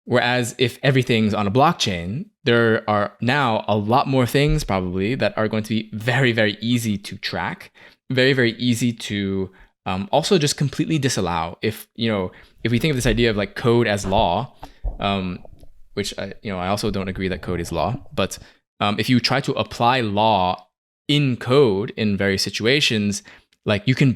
B: Whereas if everything's on a blockchain, there are now a lot more things probably that are going to be very, very easy to track, very, very easy to also just completely disallow. If we think of this idea of like code as law, which I also don't agree that code is law, but if you try to apply law in code in various situations, like you can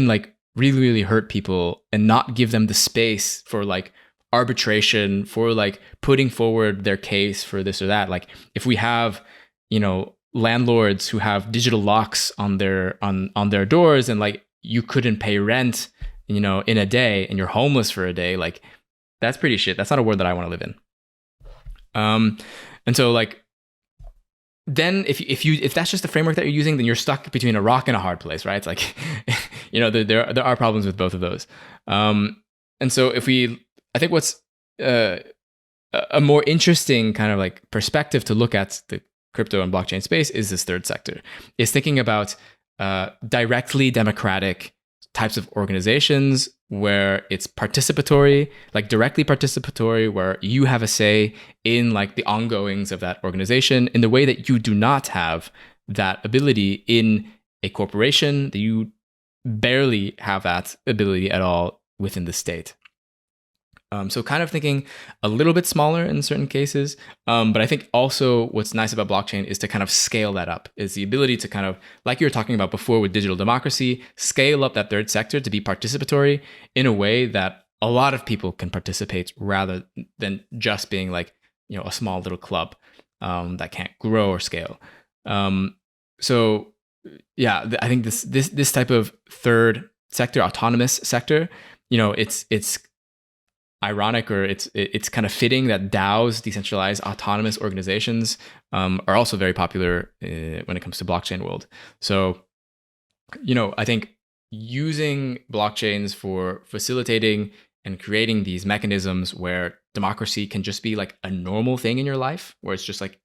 B: like really, really hurt people and not give them the space for like arbitration, for like putting forward their case for this or that. Like if we have, you know, landlords who have digital locks on their doors and like you couldn't pay rent, you know, in a day and you're homeless for a day, like that's pretty shit. That's not a world that I want to live in. And so like, then if that's just the framework that you're using, then you're stuck between a rock and a hard place, right? It's like, you know, there are problems with both of those. And so I think what's a more interesting kind of like perspective to look at the crypto and blockchain space is this third sector, is thinking about directly democratic types of organizations where it's participatory, like directly participatory, where you have a say in like the ongoings of that organization in the way that you do not have that ability in a corporation, that you barely have that ability at all within the state. So kind of thinking a little bit smaller in certain cases. But I think also what's nice about blockchain is to kind of scale that up, is the ability to kind of, like you were talking about before with digital democracy, scale up that third sector to be participatory in a way that a lot of people can participate rather than just being like, a small little club that can't grow or scale. So yeah, I think this type of third sector, autonomous sector, it's ironic, or it's kind of fitting that DAOs, decentralized autonomous organizations, are also very popular when it comes to blockchain world. So, I think using blockchains for facilitating and creating these mechanisms where democracy can just be like a normal thing in your life, where it's just like,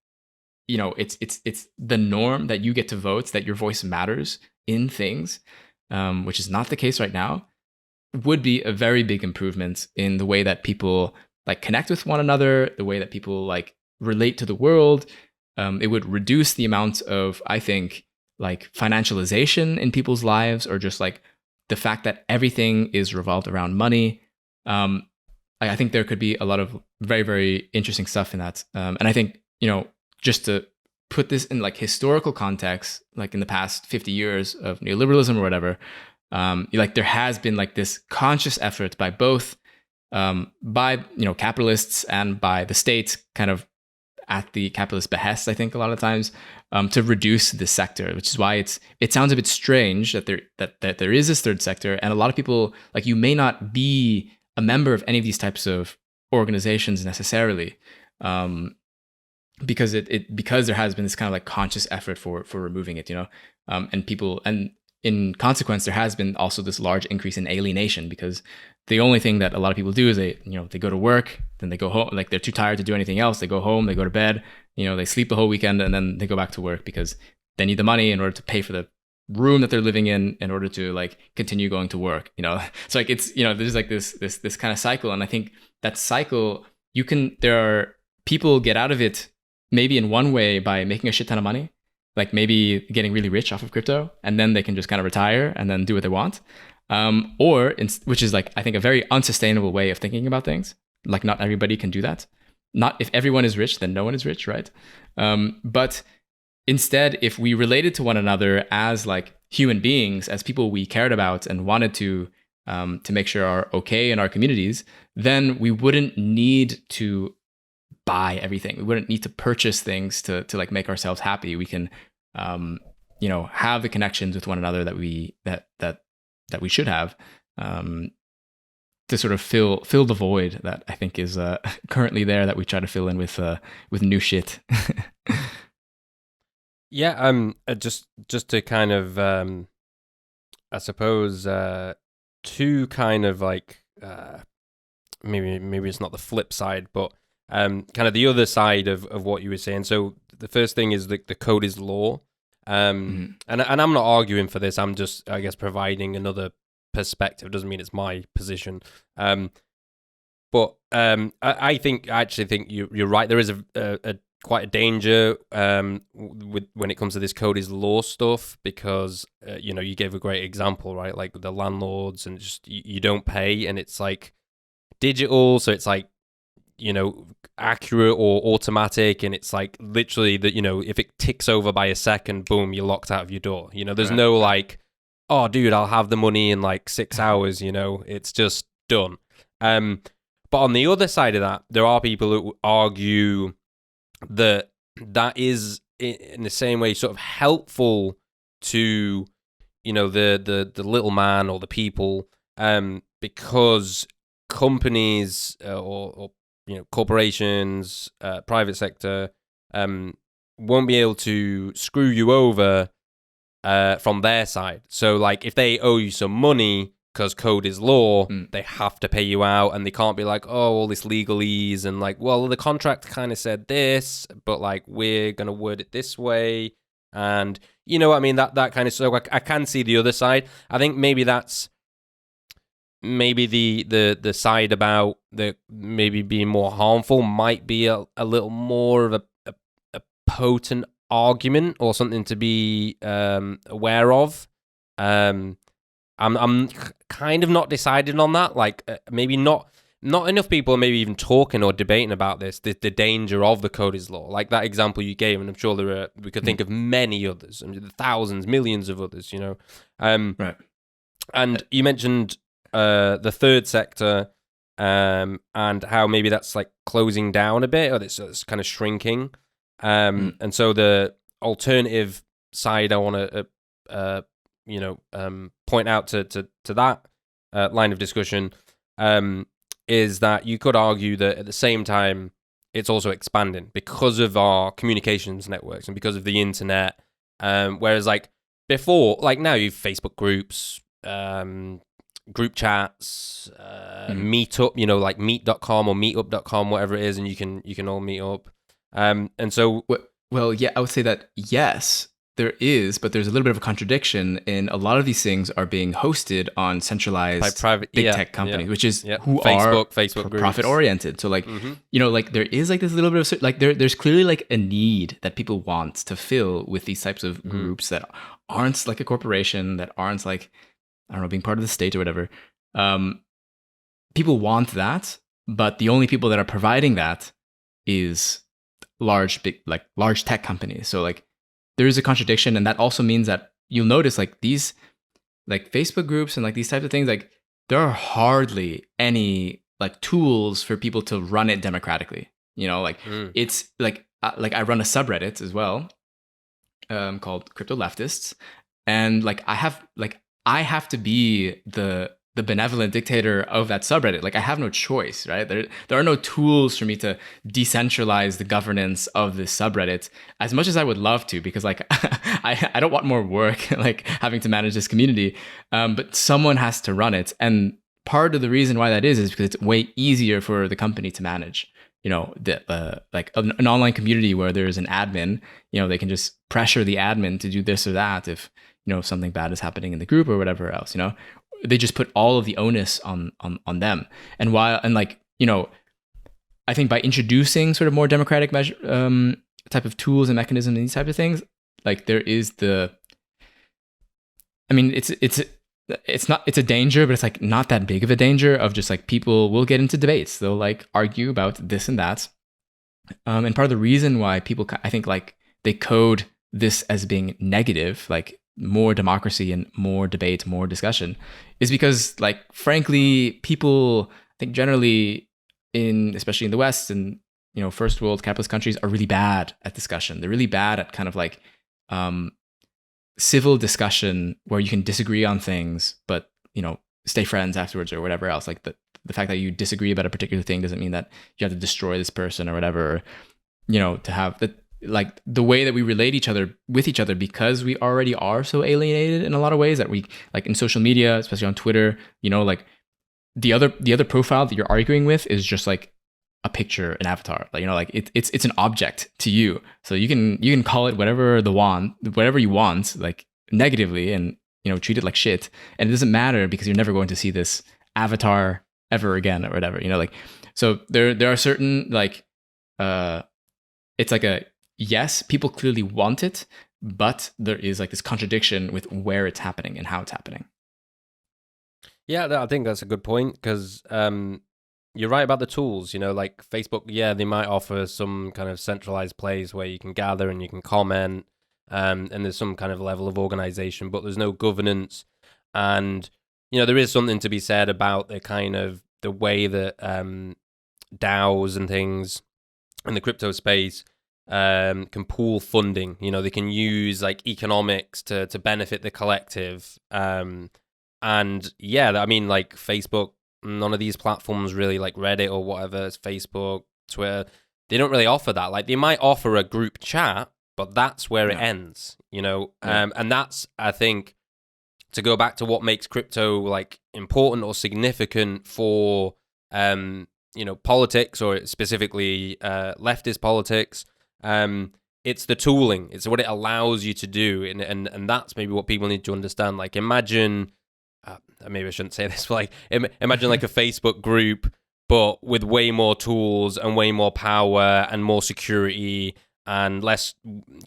B: it's the norm that you get to vote, that your voice matters in things, which is not the case right now, would be a very big improvement in the way that people like connect with one another, the way that people like relate to the world. It would reduce the amount of, I think, like financialization in people's lives, or just like the fact that everything is revolved around money. I think there could be a lot of very, very interesting stuff in that. And I think, just to put this in like historical context, like in the past 50 years of neoliberalism or whatever, like there has been like this conscious effort by both, by capitalists and by the state, kind of at the capitalist behest, I think a lot of times, to reduce this sector, which is why it sounds a bit strange that there is this third sector, and a lot of people, like, you may not be a member of any of these types of organizations necessarily, because because there has been this kind of like conscious effort for removing it, and in consequence, there has been also this large increase in alienation, because the only thing that a lot of people do is they go to work, then they go home, like they're too tired to do anything else. They go home, they go to bed, they sleep the whole weekend, and then they go back to work because they need the money in order to pay for the room that they're living in order to like continue going to work. So like it's there's like this kind of cycle, and I think that cycle there are people get out of it maybe in one way by making a shit ton of money, like maybe getting really rich off of crypto, and then they can just kind of retire and then do what they want. Which is like, I think, a very unsustainable way of thinking about things. Like, not everybody can do that. Not if everyone is rich, then no one is rich, right? But instead, if we related to one another as like human beings, as people we cared about and wanted to make sure are okay in our communities, then we wouldn't need to buy everything. We wouldn't need to purchase things to like make ourselves happy. We can, have the connections with one another that we should have, to sort of fill the void that I think is currently there, that we try to fill in with new shit.
A: Yeah, just to kind of, I suppose, two kind of like, maybe it's not the flip side, but kind of the other side of what you were saying. So the first thing is the code is law. And I'm not arguing for this. I'm just, I guess, providing another perspective. Doesn't mean it's my position. But I actually think you're right. There is a quite a danger when it comes to this code is law stuff, because you gave a great example, right? Like the landlords, and just you don't pay, and it's like digital, so it's like accurate or automatic, and it's like literally that if it ticks over by a second, boom, you're locked out of your door. There's no like, oh dude, I'll have the money in like 6 hours. It's just done. But on the other side of that, there are people who argue that is in the same way sort of helpful to the little man or the people, because companies or corporations, private sector, won't be able to screw you over from their side. So like if they owe you some money, because code is law, they have to pay you out, and they can't be like, oh, all this legalese, and like, well, the contract kind of said this, but like we're gonna word it this way, and what I mean, that kind of. So I can see the other side. I think maybe that's the side about the maybe being more harmful might be a little more of a potent argument, or something to be aware of. I'm kind of not decided on that. Like maybe not enough people are maybe even talking or debating about this, the danger of the code is law. Like that example you gave, and I'm sure we could think of many others, thousands, millions of others. Right. And you mentioned the third sector, and how maybe that's like closing down a bit, or it's kind of shrinking. And so the alternative side I want to point out to that line of discussion is that you could argue that at the same time it's also expanding because of our communications networks and because of the internet. Whereas like before, like now you've Facebook groups, group chats, meetup, like meet.com or meetup.com, whatever it is, and you can all meet up. And so
B: well, yeah, I would say that yes, there is, but there's a little bit of a contradiction in a lot of these things are being hosted on centralized
A: by private
B: big tech companies, which is who
A: Facebook
B: are profit oriented. So like, like there is like this little bit of like there's clearly like a need that people want to fill with these types of groups that aren't like a corporation, that aren't like, I don't know, being part of the state or whatever. People want that, but the only people that are providing that is large tech companies. So like there is a contradiction, and that also means that you'll notice like these like Facebook groups and like these types of things, like there are hardly any like tools for people to run it democratically. It's like I run a subreddit as well, called Crypto Leftists, and like I have to be the benevolent dictator of that subreddit. Like I have no choice, right? There are no tools for me to decentralize the governance of this subreddit as much as I would love to, because like I don't want more work like having to manage this community. But someone has to run it. And part of the reason why that is because it's way easier for the company to manage. Like an online community where there's an admin, they can just pressure the admin to do this or that if something bad is happening in the group or whatever else. They just put all of the onus on them. And I think by introducing sort of more democratic type of tools and mechanisms and these types of things, like there is it's a danger, but it's like not that big of a danger of just like people will get into debates. They'll like argue about this and that. And part of the reason why people, I think like they code this as being negative, like more democracy and more debate, more discussion, is because like, frankly, people, I think generally especially in the West and, first world capitalist countries are really bad at discussion. They're really bad at kind of like, civil discussion where you can disagree on things, but, stay friends afterwards or whatever else. Like the fact that you disagree about a particular thing doesn't mean that you have to destroy this person or whatever, to have like the way that we relate with each other, because we already are so alienated in a lot of ways that we like in social media, especially on Twitter, like the other profile that you're arguing with is just like a picture, an avatar, like, like it's an object to you. So you can call it whatever you want, like negatively, and, treat it like shit. And it doesn't matter because you're never going to see this avatar ever again or whatever, like, so there are certain like, it's like yes, people clearly want it, but there is like this contradiction with where it's happening and how it's happening.
A: Yeah, I think that's a good point, because you're right about the tools. Like Facebook, they might offer some kind of centralized place where you can gather and you can comment, and there's some kind of level of organization, but there's no governance. And, there is something to be said about the way that DAOs and things in the crypto space can pool funding. They can use like economics to benefit the collective. And I mean, like Facebook, none of these platforms really, like Reddit or whatever, it's Facebook, Twitter, they don't really offer that. Like they might offer a group chat, but that's where it ends, and that's, I think, to go back to what makes crypto like important or significant for politics, or specifically leftist politics. It's the tooling. It's what it allows you to do, and that's maybe what people need to understand. Like imagine, maybe I shouldn't say this, but like imagine like a Facebook group, but with way more tools and way more power and more security and less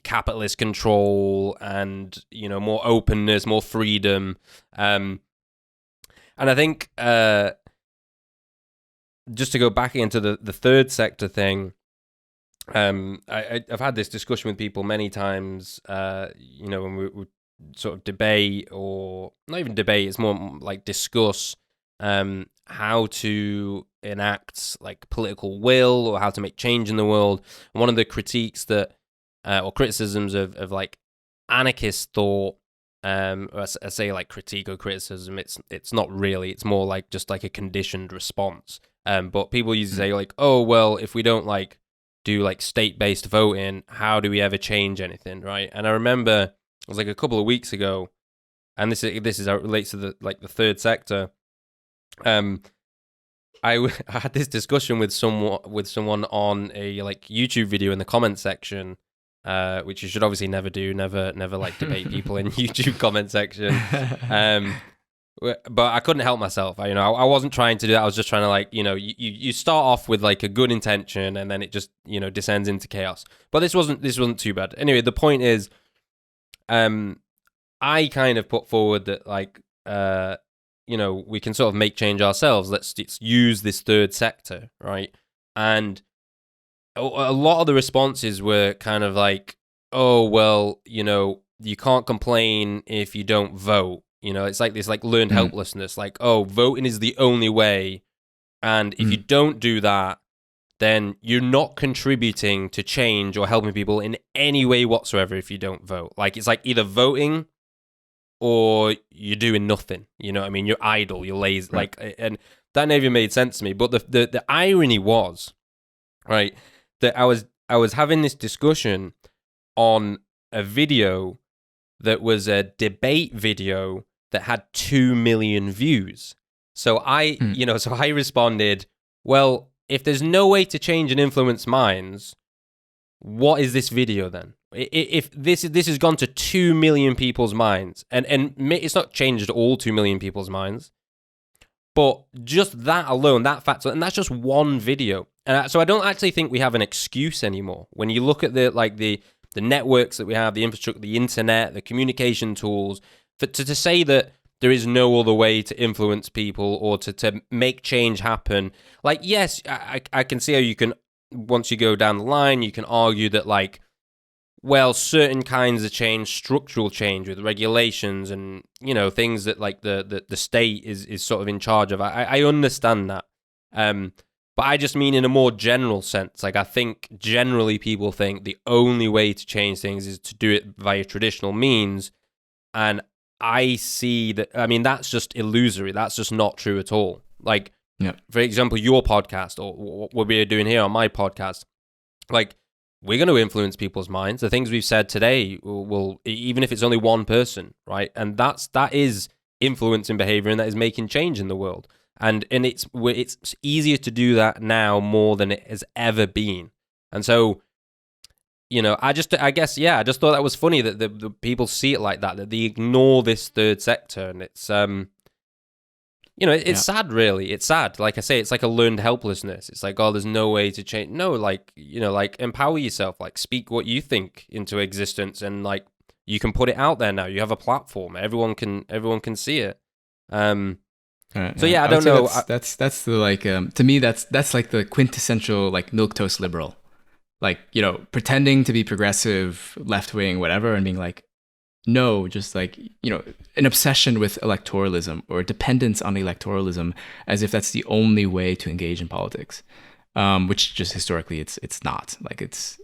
A: capitalist control and more openness, more freedom. And I think just to go back into the third sector thing. I've had this discussion with people many times, when we sort of debate, or not even debate, it's more like discuss how to enact like political will or how to make change in the world. And one of the critiques that or criticisms of like anarchist thought, or I say like critique or criticism, it's not really, it's more like just like a conditioned response. But people usually say like, oh well, if we don't like do like state-based voting, how do we ever change anything, right? And I remember it was like a couple of weeks ago, and this is how it relates to the third sector. I had this discussion with someone on a like YouTube video in the comment section, which you should obviously never do, never like debate people in YouTube comment section. But I couldn't help myself. I wasn't trying to do that. I was just trying to like, you start off with like a good intention and then it just, descends into chaos. But this wasn't too bad. Anyway, the point is, I kind of put forward that like, we can sort of make change ourselves. Let's use this third sector, right? And a lot of the responses were kind of like, oh, well, you can't complain if you don't vote. It's like this like learned helplessness, like, oh, voting is the only way. And if you don't do that, then you're not contributing to change or helping people in any way whatsoever if you don't vote. Like, it's like either voting or you're doing nothing. You know what I mean? You're idle, you're lazy. Right. Like, and that never made sense to me. But the irony was, right, that I was having this discussion on a video that was a debate video that had 2 million views. So I responded, well, if there's no way to change and influence minds, what is this video then? If this has gone to 2 million people's minds, and it's not changed all 2 million people's minds, but just that alone, that fact, and that's just one video. And so I don't actually think we have an excuse anymore. When you look at the networks that we have, the infrastructure, the internet, the communication tools, to say that there is no other way to influence people or to make change happen. Like, yes, I can see how you can, once you go down the line, you can argue that, like, well, certain kinds of change, structural change with regulations and, things that, like, the state is sort of in charge of. I understand that. But I just mean in a more general sense. Like, I think generally people think the only way to change things is to do it via traditional means. And I see that, I mean, that's just illusory. That's just not true at all. Like, for example, your podcast or what we're doing here on my podcast, like, we're going to influence people's minds. The things we've said today will, even if it's only one person, right? And that is influencing behavior and that is making change in the world. And it's easier to do that now more than it has ever been. And so, I just thought that was funny that the people see it like that they ignore this third sector. And it's, it's sad, really. It's sad. Like I say, it's like a learned helplessness. It's like, oh, there's no way to change. No, like, like empower yourself, like speak what you think into existence. And like, you can put it out there now. You have a platform. Everyone can see it. So yeah, I don't know.
B: That's the like, to me, that's like the quintessential like milquetoast liberal. Like, pretending to be progressive, left-wing, whatever, and being like, no, just like, an obsession with electoralism or dependence on electoralism as if that's the only way to engage in politics, which just historically it's not. Like, it's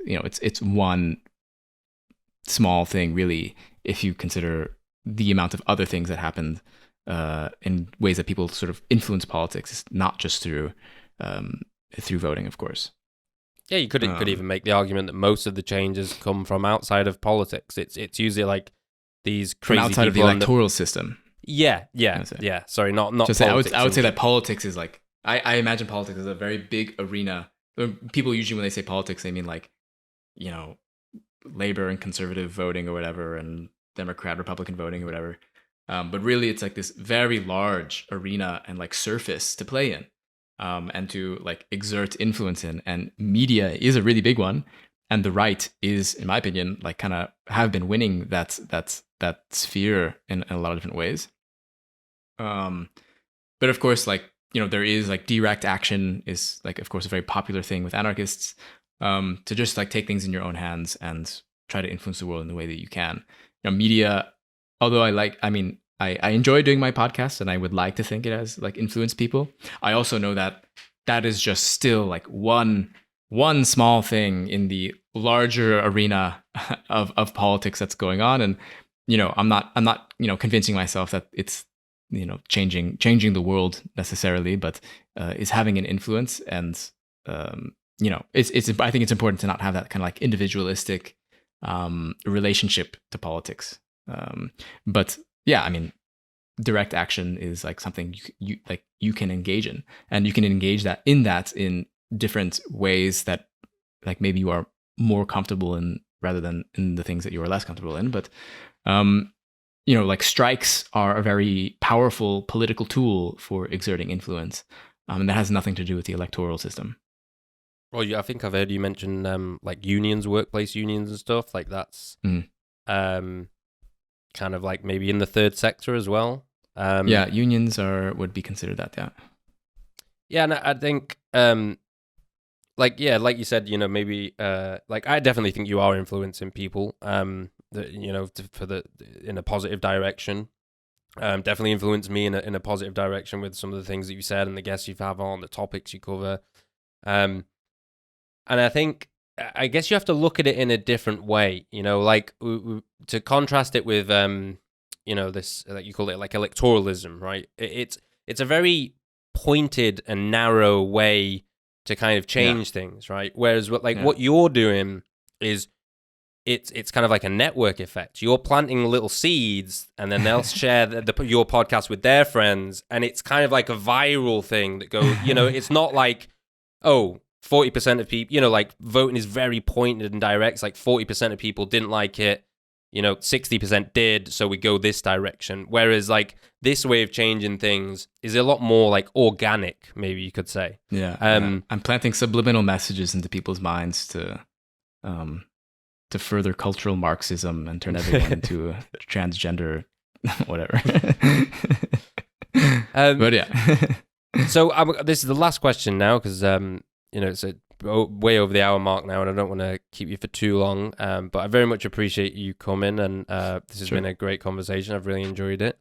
B: one small thing, really, if you consider the amount of other things that happened in ways that people sort of influence politics. It's not just through voting, of course.
A: Yeah, you could even make the argument that most of the changes come from outside of politics. It's usually like these crazy
B: from outside of the electoral system.
A: Yeah. Sorry, not
B: just
A: politics.
B: I would say that politics is like, I imagine politics as a very big arena. People usually, when they say politics, they mean like, labor and conservative voting or whatever, and Democrat, Republican voting or whatever. But really, it's like this very large arena and like surface to play in. And to like exert influence in, and media is a really big one, and the right is, in my opinion, like kind of have been winning that sphere in a lot of different ways. But of course, like, there is like direct action is like, of course, a very popular thing with anarchists, to just like take things in your own hands and try to influence the world in the way that you can. Media, although I enjoy doing my podcast and I would like to think it has like influenced people. I also know that that is just still like one small thing in the larger arena of politics that's going on. And I'm not convincing myself that it's changing the world necessarily, but is having an influence. And it's I think it's important to not have that kind of like individualistic relationship to politics. But yeah, I mean, direct action is like something you can engage in, and you can engage in different ways that like maybe you are more comfortable in rather than in the things that you are less comfortable in. But like strikes are a very powerful political tool for exerting influence, and that has nothing to do with the electoral system.
A: Well, yeah, I think I've heard you mention like unions, workplace unions and stuff like that's kind of like maybe in the third sector as well.
B: Yeah, unions would be considered that.
A: Yeah, and I think like you said, maybe like I definitely think you are influencing people. In a positive direction. Definitely influenced me in a positive direction with some of the things that you said and the guests you've had on, the topics you cover. And I think, I guess you have to look at it in a different way, like to contrast it with, this, like you call it like electoralism, right? It's a very pointed and narrow way to kind of change things, right? Whereas what you're doing is it's kind of like a network effect. You're planting little seeds, and then they'll share your podcast with their friends, and it's kind of like a viral thing that goes. It's not like 40% of people. Like voting is very pointed and direct. It's like 40% of people didn't like it. 60% did, so we go this direction. Whereas like this way of changing things is a lot more like organic, maybe you could say.
B: Yeah. I'm planting subliminal messages into people's minds to further cultural Marxism and turn everyone into a transgender, whatever. But yeah.
A: So this is the last question now, because it's way over the hour mark now, and I don't want to keep you for too long. But I very much appreciate you coming, and this has been a great conversation. I've really enjoyed it.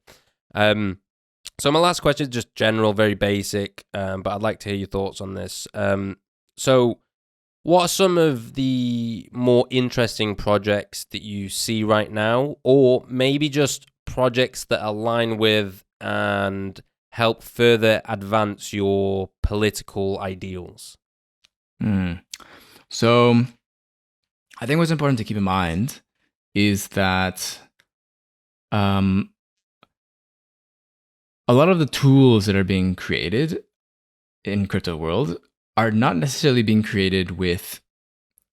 A: So my last question is just general, very basic, but I'd like to hear your thoughts on this. So what are some of the more interesting projects that you see right now, or maybe just projects that align with and help further advance your political ideals?
B: So I think what's important to keep in mind is that a lot of the tools that are being created in crypto world are not necessarily being created with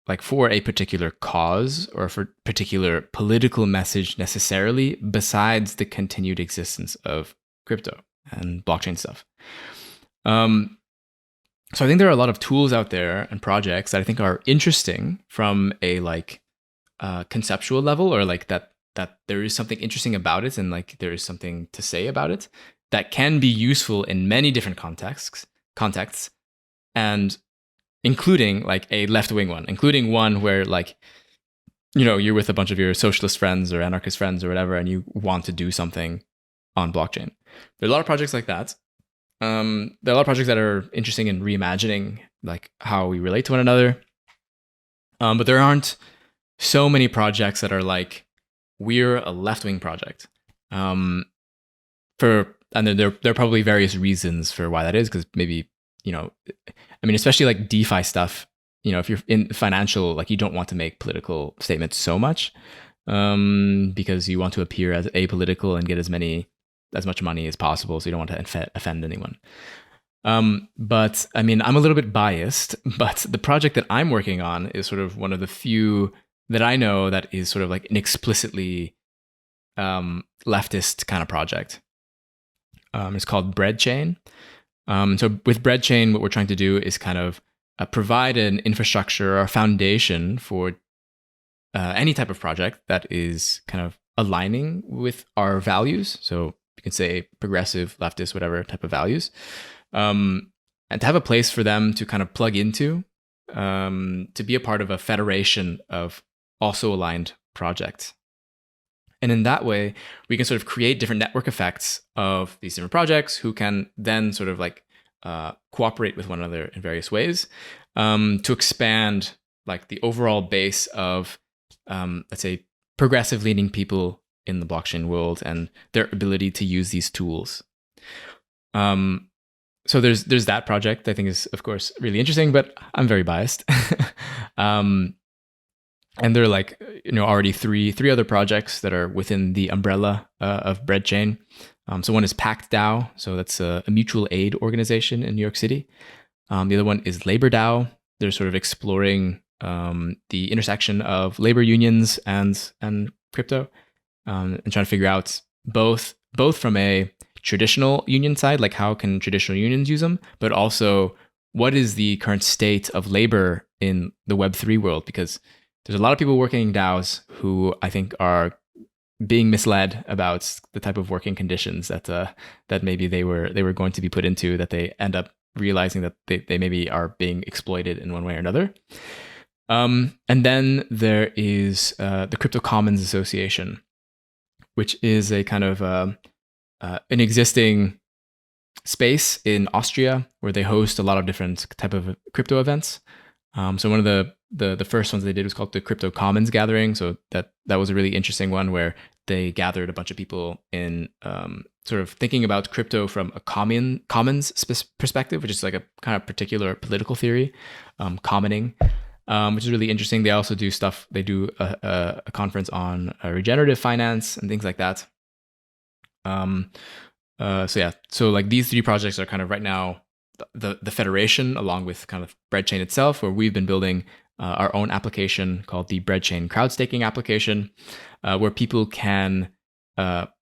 B: like for a particular cause or for particular political message necessarily, besides the continued existence of crypto and blockchain stuff. So I think there are a lot of tools out there and projects that I think are interesting from a like conceptual level, or like that there is something interesting about it, and like there is something to say about it that can be useful in many different contexts, and including like a left-wing one, including one where like, you're with a bunch of your socialist friends or anarchist friends or whatever, and you want to do something on blockchain. There are a lot of projects like that. There are a lot of projects that are interesting in reimagining like how we relate to one another. But there aren't so many projects that are like, we're a left-wing project. And there are probably various reasons for why that is, because maybe, especially like DeFi stuff, if you're in financial, like you don't want to make political statements so much, because you want to appear as apolitical and get as much money as possible. So you don't want to offend anyone. But I mean, I'm a little bit biased, but the project that I'm working on is sort of one of the few that I know that is sort of like an explicitly leftist kind of project. It's called Breadchain. So with Breadchain, what we're trying to do is kind of provide an infrastructure or foundation for any type of project that is kind of aligning with our values. So you can say progressive, leftist, whatever type of values. And to have a place for them to kind of plug into, to be a part of a federation of also aligned projects. And in that way, we can sort of create different network effects of these different projects who can then sort of like cooperate with one another in various ways to expand like the overall base of, let's say, progressive leaning people in the blockchain world and their ability to use these tools. So there's that project I think is of course really interesting, but I'm very biased. And there are like, already three other projects that are within the umbrella of BreadChain. So one is Pact DAO. So that's a mutual aid organization in New York City. The other one is Labor DAO. They're sort of exploring the intersection of labor unions and crypto, and trying to figure out both from a traditional union side, like how can traditional unions use them, but also what is the current state of labor in the Web3 world, because there's a lot of people working in DAOs who I think are being misled about the type of working conditions that maybe they were going to be put into, that they end up realizing that they maybe are being exploited in one way or another. And then there is the Crypto Commons Association, which is a kind of an existing space in Austria where they host a lot of different type of crypto events. So one of the first ones they did was called the Crypto Commons Gathering. So that was a really interesting one where they gathered a bunch of people in sort of thinking about crypto from a commons perspective, which is like a kind of particular political theory, commoning, which is really interesting. They also do stuff. They do a conference on regenerative finance and things like that. So like these three projects are kind of right now the federation, along with kind of BreadChain itself, where we've been building our own application called the BreadChain crowd staking application, where people can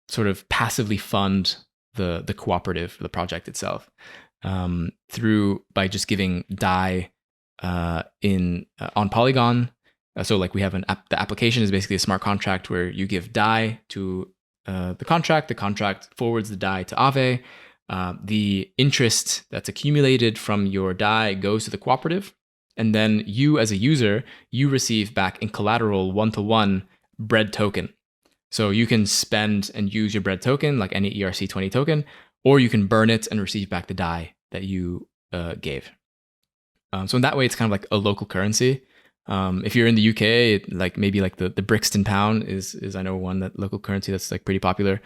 B: sort of passively fund the cooperative, the project itself, by just giving DAI on Polygon. So like we have the application is basically a smart contract where you give DAI to the contract forwards the DAI to Aave. The interest that's accumulated from your DAI goes to the cooperative, and then you as a user, you receive back in collateral 1-to-1 bread token. So you can spend and use your bread token like any ERC20 token, or you can burn it and receive back the DAI that you gave. So in that way, it's kind of like a local currency. If you're in the UK, like maybe like the Brixton pound is I know one that local currency that's like pretty popular.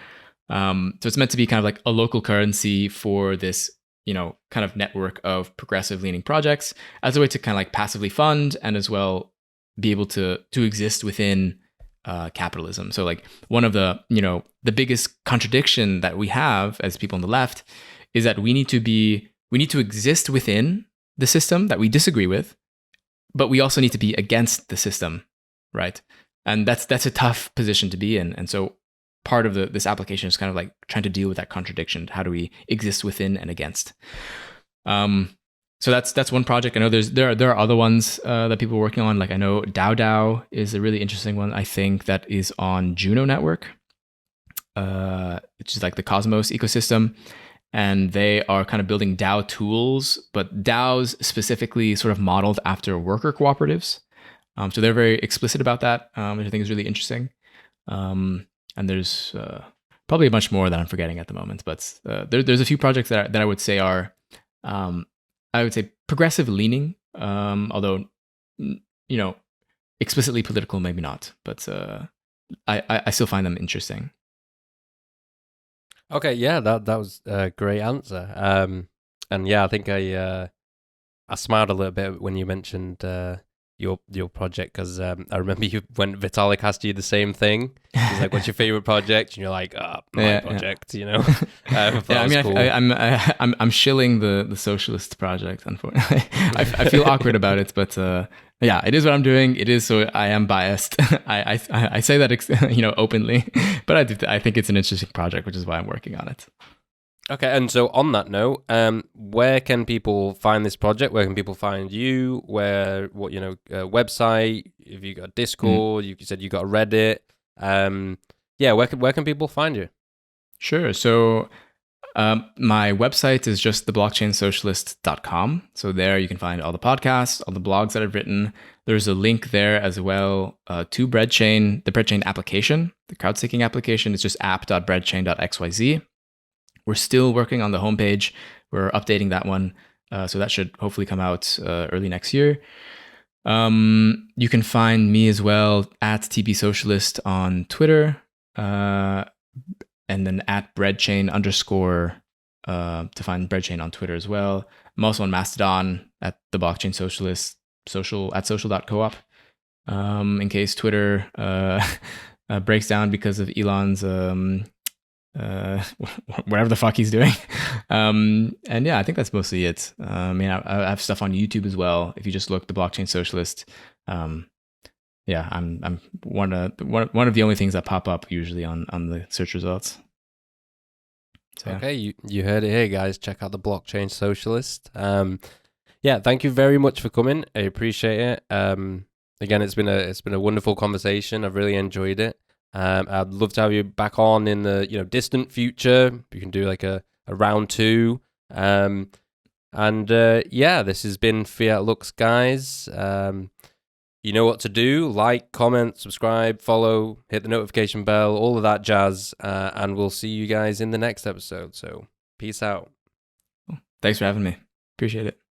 B: So it's meant to be kind of like a local currency for this, kind of network of progressive leaning projects as a way to kind of like passively fund and as well be able to exist within capitalism. So like one of the biggest contradiction that we have as people on the left is that we need to exist within the system that we disagree with, but we also need to be against the system, right? And that's a tough position to be in. And so part of this application is kind of like trying to deal with that contradiction. How do we exist within and against? So that's one project. I know there are other ones that people are working on. Like I know DAO is a really interesting one. I think that is on Juno Network, which is like the Cosmos ecosystem. And they are kind of building DAO tools, but DAOs specifically sort of modeled after worker cooperatives. So they're very explicit about that, which I think is really interesting. And there's probably a bunch more that I'm forgetting at the moment, but there's a few projects that I would say are, I would say progressive leaning, although, explicitly political, maybe not, but I still find them interesting.
A: Okay, yeah, that was a great answer. And yeah, I think I smiled a little bit when you mentioned your project, because I remember when Vitalik asked you the same thing. He's like, "What's your favorite project?" And you're like, "My project," Yeah,
B: I mean, cool. I'm shilling the socialist project. Unfortunately, I feel awkward about it, but yeah, it is what I'm doing. It is, so I am biased. I say that openly, but I think it's an interesting project, which is why I'm working on it.
A: Okay, and so on that note, where can people find this project? Where can people find you? Website? If you got Discord, you said you got a Reddit. Yeah, where can people find you?
B: Sure. So my website is just theblockchainsocialist.com. So there you can find all the podcasts, all the blogs that I've written. There's a link there as well to BreadChain, the BreadChain application, the crowd staking application. It's just app.breadchain.xyz. We're still working on the homepage. We're updating that one, so that should hopefully come out early next year. You can find me as well at TBS Socialist on Twitter, and then at breadchain_ to find breadchain on Twitter as well. I'm also on Mastodon at the Blockchain Socialist, at social.coop. In case Twitter breaks down because of Elon's whatever the fuck he's doing. And yeah, I think that's mostly it. I mean, I have stuff on YouTube as well. If you just look the Blockchain Socialist, yeah, I'm one of the only things that pop up usually on the search results.
A: So, okay, you heard it here, guys. Check out the Blockchain Socialist. Yeah, thank you very much for coming. I appreciate it. Again, it's been a wonderful conversation. I've really enjoyed it. I'd love to have you back on in the distant future. You can do like a round 2. Yeah, this has been Fiat Lux, guys. You know what to do. Like, comment, subscribe, follow, hit the notification bell, all of that jazz. And we'll see you guys in the next episode. So peace out.
B: Thanks for having me. Appreciate it.